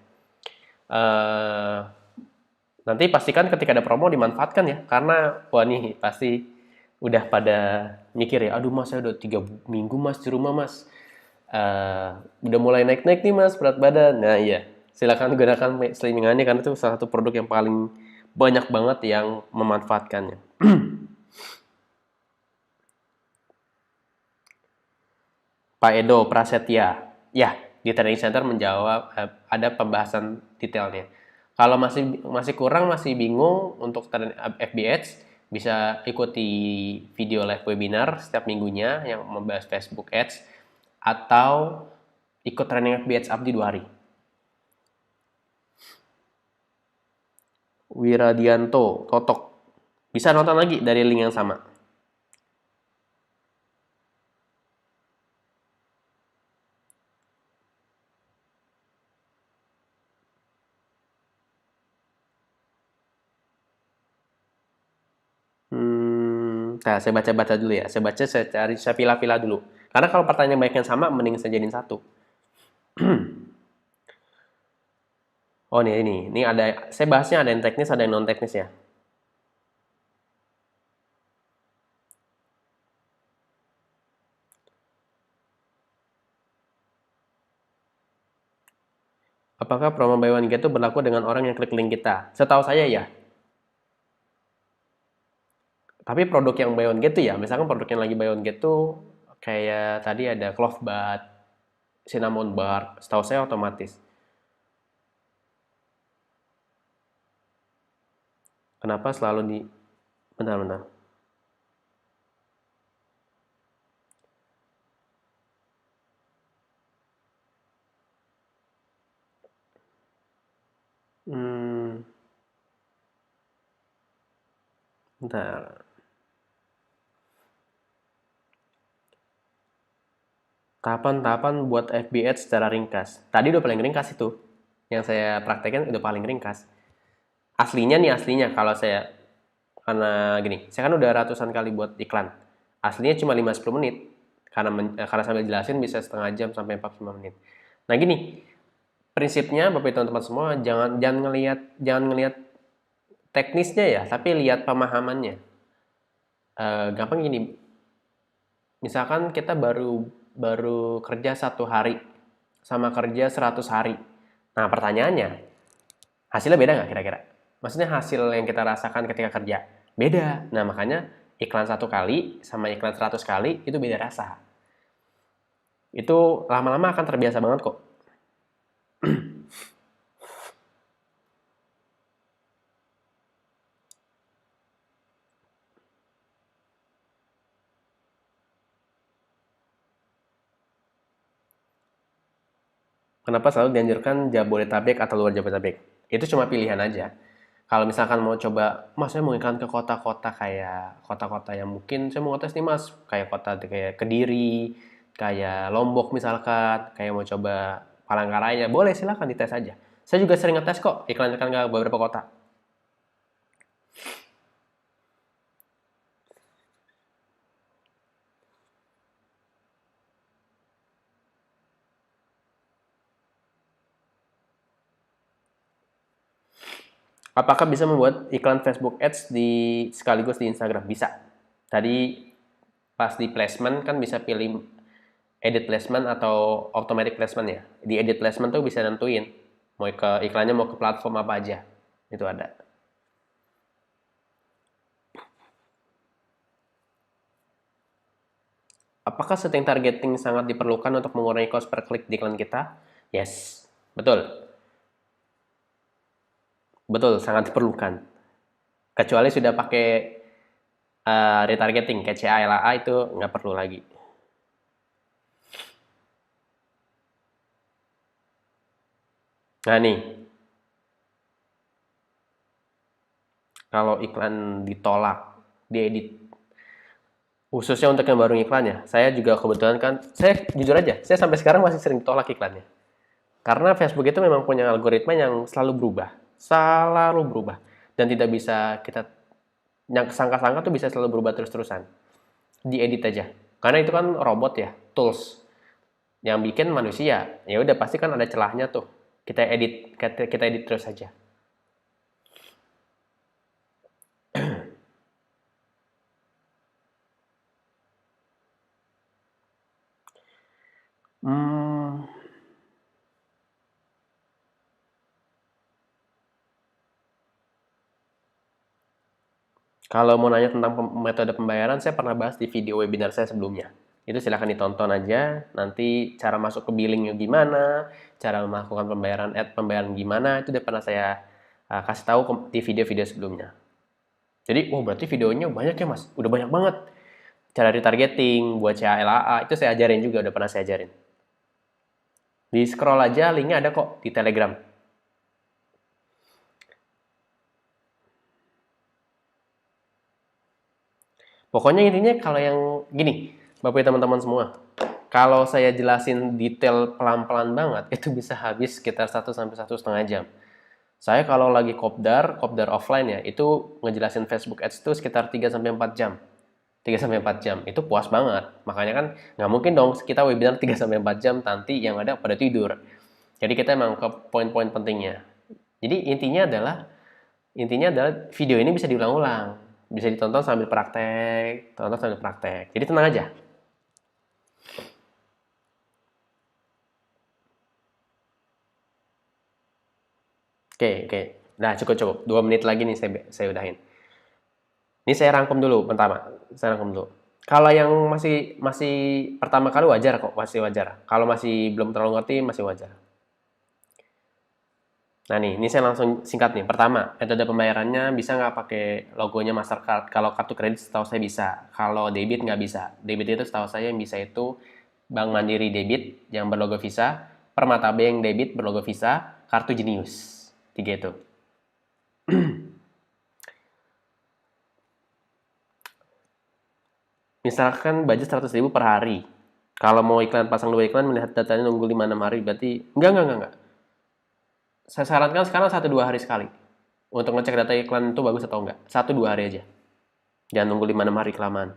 Nanti pastikan ketika ada promo dimanfaatkan ya, karena wah nih pasti udah pada mikir ya, aduh mas saya udah 3 minggu mas di rumah mas, udah mulai naik-naik nih mas berat badan. Nah iya, silakan gunakan Slimming ini karena itu salah satu produk yang paling banyak banget yang memanfaatkannya. Pak Edo Prasetya. Ya, di training center menjawab ada pembahasan detailnya. Kalau masih kurang, masih bingung untuk FB Ads, bisa ikuti video live webinar setiap minggunya yang membahas Facebook Ads atau ikut training FB Ads Abdi 2 hari. Wiradianto, Totok. Bisa nonton lagi dari link yang sama. Nah, saya baca-baca dulu ya. Saya cari, saya pilah-pilah dulu. Karena kalau pertanyaan banyak yang sama, mending saya jadiin satu. Oh, ini ada, saya bahasnya ada yang teknis, ada yang non teknis ya. Apakah promo buy one get itu berlaku dengan orang yang klik link kita? Setahu saya ya. Tapi produk yang buy one get tuh ya, misalkan produk yang lagi buy one get tuh kayak tadi ada clove bud, cinnamon bar, setahu saya otomatis. Kenapa selalu di bentar-bentar. Hmm, bentar. Tahapan-tahapan buat FB Ads secara ringkas. Tadi udah paling ringkas itu. Yang saya praktekkan udah paling ringkas. Aslinya kalau saya, karena gini, saya kan udah ratusan kali buat iklan. Aslinya cuma 5-10 menit. Karena sambil jelasin bisa setengah jam sampai 45 menit. Nah gini, prinsipnya Bapak teman-teman semua jangan ngelihat teknisnya ya, tapi lihat pemahamannya. Gampang gini, misalkan kita baru baru kerja 1 hari sama kerja 100 hari. Nah pertanyaannya, hasilnya beda nggak kira-kira? Maksudnya hasil yang kita rasakan ketika kerja beda. Nah makanya iklan 1 kali sama iklan 100 kali itu beda rasa. Itu lama-lama akan terbiasa banget kok. Kenapa selalu dianjurkan Jabodetabek atau luar Jabodetabek? Itu cuma pilihan aja. Kalau misalkan mau coba, mas saya mau iklan ke kota-kota kayak kota-kota yang mungkin saya mau tes nih mas, kayak kota kayak Kediri, kayak Lombok misalkan, kayak mau coba Palangkaraya, boleh silakan dites aja. Saya juga sering ngetes kok iklan-iklan ke beberapa kota. Apakah bisa membuat iklan Facebook Ads sekaligus di Instagram? Bisa. Tadi pas di placement kan bisa pilih edit placement atau automatic placement ya. Di edit placement tuh bisa nentuin mau ke iklannya mau ke platform apa aja. Itu ada. Apakah setting targeting sangat diperlukan untuk mengurangi cost per klik di iklan kita? Yes, betul. Betul, sangat diperlukan. Kecuali sudah pakai retargeting kayak CA, itu nggak perlu lagi. Nah nih, kalau iklan ditolak, diedit, khususnya untuk yang baru iklan ya, saya juga kebetulan kan, saya jujur aja, saya sampai sekarang masih sering ditolak iklannya. Karena Facebook itu memang punya algoritma yang selalu berubah, dan tidak bisa kita, yang sangka-sangka tuh bisa selalu berubah terus-terusan. Diedit aja, karena itu kan robot ya, tools, yang bikin manusia, ya udah pasti kan ada celahnya tuh, kita edit terus aja. Hmm, Kalau mau nanya tentang metode pembayaran, saya pernah bahas di video webinar saya sebelumnya. Itu silahkan ditonton aja. Nanti cara masuk ke billingnya gimana, cara melakukan pembayaran gimana, itu udah pernah saya kasih tahu di video-video sebelumnya. Jadi, berarti videonya banyak ya mas? Udah banyak banget. Cara retargeting, buat CALA, itu saya ajarin juga, udah pernah saya ajarin. Di scroll aja, linknya ada kok di Telegram. Pokoknya intinya kalau yang gini, Bapak teman-teman semua, kalau saya jelasin detail pelan-pelan banget, itu bisa habis sekitar 1 sampai 1,5 jam. Saya kalau lagi kopdar offline ya, itu ngejelasin Facebook Ads itu sekitar 3 sampai 4 jam. 3 sampai 4 jam, itu puas banget. Makanya kan nggak mungkin dong kita webinar 3 sampai 4 jam, nanti yang ada pada tidur. Jadi kita emang ke poin-poin pentingnya. Jadi intinya adalah video ini bisa diulang-ulang. Bisa ditonton sambil praktek, tonton sambil praktek. Jadi tenang aja. Oke, oke. Nah, cukup-cukup. 2 menit lagi nih saya udahin. Ini saya rangkum dulu pertama. Saya rangkum dulu. Kalau yang masih masih pertama kali wajar kok, masih wajar. Kalau masih belum terlalu ngerti masih wajar. Nah nih, ini saya langsung singkat nih. Pertama, metode pembayarannya bisa nggak pakai logonya Mastercard? Kalau kartu kredit setahu saya bisa. Kalau debit nggak bisa. Debit itu setahu saya yang bisa itu Bank Mandiri debit yang berlogo Visa, Permata Bank debit berlogo Visa, kartu Jenius. 3 itu. Misalkan budget 100.000 per hari. Kalau mau iklan pasang 2 iklan, melihat datanya nunggu 5-6 hari, berarti enggak. Saya sarankan sekarang 1-2 hari sekali. Untuk ngecek data iklan itu bagus atau enggak. 1-2 hari aja. Jangan nunggu 5-6 hari kelamaan.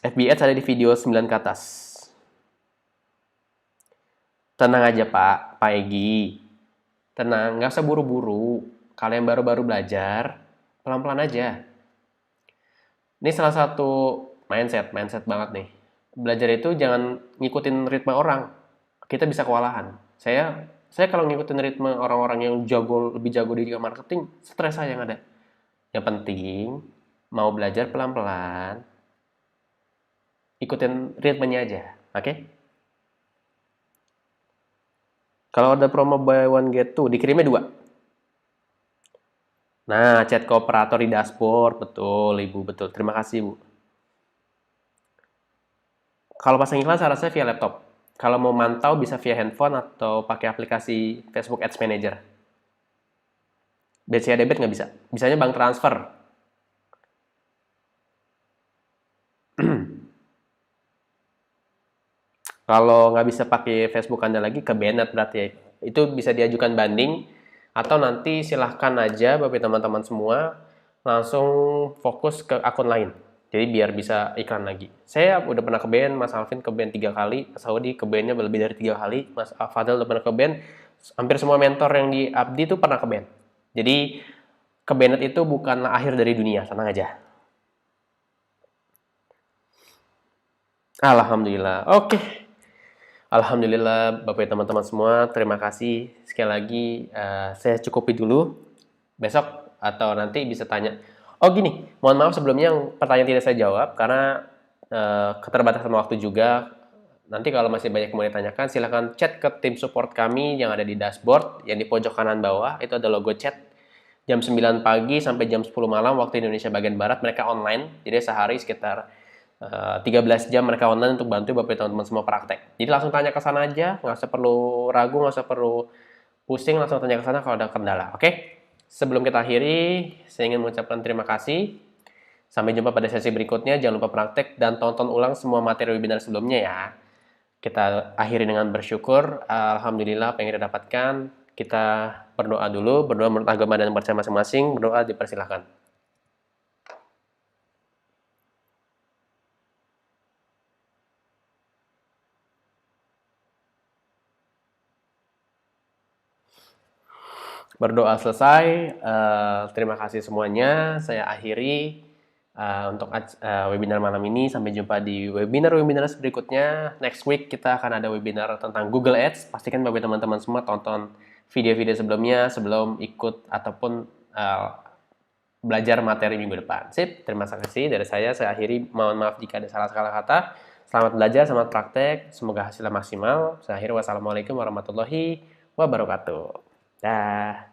FB Ads ada di video 9 ke atas. Tenang aja Pak Egi. Tenang, nggak usah buru-buru. Kalau yang baru-baru belajar, pelan-pelan aja. Ini salah satu mindset banget nih. Belajar itu jangan ngikutin ritme orang. Kita bisa kewalahan. Saya kalau ngikutin ritme orang-orang yang lebih jago di marketing, stres saya yang ada. Yang penting mau belajar pelan-pelan, ikutin ritmenya aja, oke? Kalau ada promo buy one get two, dikirimnya 2. Nah, chat kooperator di dashboard, betul Ibu, betul. Terima kasih Bu. Kalau pasang iklan saya rasa via laptop. Kalau mau mantau bisa via handphone atau pakai aplikasi Facebook Ads Manager. BCA debit nggak bisa. Bisanya bank transfer. Kalau nggak bisa pakai Facebook Anda lagi, ke Banned berarti ya. Itu bisa diajukan banding, atau nanti silahkan aja Bapak teman-teman semua langsung fokus ke akun lain. Jadi biar bisa iklan lagi. Saya udah pernah ke ban, Mas Alvin ke ban 3 kali, Mas Saudi ke bannya lebih dari 3 kali, Mas Fadel udah pernah ke ban. Hampir semua mentor yang di Abdi itu pernah ke ban. Jadi ke Banned itu bukanlah akhir dari dunia, tenang aja. Alhamdulillah. Oke. Alhamdulillah Bapak teman-teman semua, terima kasih sekali lagi. Saya cukupi dulu. Besok atau nanti bisa tanya. Oh gini, mohon maaf sebelumnya yang pertanyaan tidak saya jawab karena keterbatasan waktu juga. Nanti kalau masih banyak yang mau ditanyakan, silahkan chat ke tim support kami yang ada di dashboard, yang di pojok kanan bawah, itu ada logo chat. Jam 9 pagi sampai jam 10 malam waktu Indonesia bagian Barat, mereka online. Jadi sehari sekitar 13 jam mereka online untuk bantu Bapak teman-teman semua praktek. Jadi langsung tanya ke sana aja, nggak usah perlu ragu, nggak usah perlu pusing, langsung tanya ke sana kalau ada kendala. Oke? Sebelum kita akhiri, saya ingin mengucapkan terima kasih. Sampai jumpa pada sesi berikutnya. Jangan lupa praktek dan tonton ulang semua materi webinar sebelumnya ya. Kita akhiri dengan bersyukur. Alhamdulillah apa yang kita dapatkan. Kita berdoa dulu. Berdoa menurut agama dan percaya masing-masing. Berdoa dipersilahkan. Berdoa selesai. Terima kasih semuanya. Saya akhiri untuk webinar malam ini. Sampai jumpa di webinar-webinar berikutnya. Next week kita akan ada webinar tentang Google Ads. Pastikan bagi teman-teman semua tonton video-video sebelumnya sebelum ikut ataupun belajar materi minggu depan. Sip, terima kasih dari saya. Saya akhiri. Mohon maaf jika ada salah-salah kata. Selamat belajar, selamat praktek. Semoga hasilnya maksimal. Saya akhiri. Wassalamualaikum warahmatullahi wabarakatuh. Dah.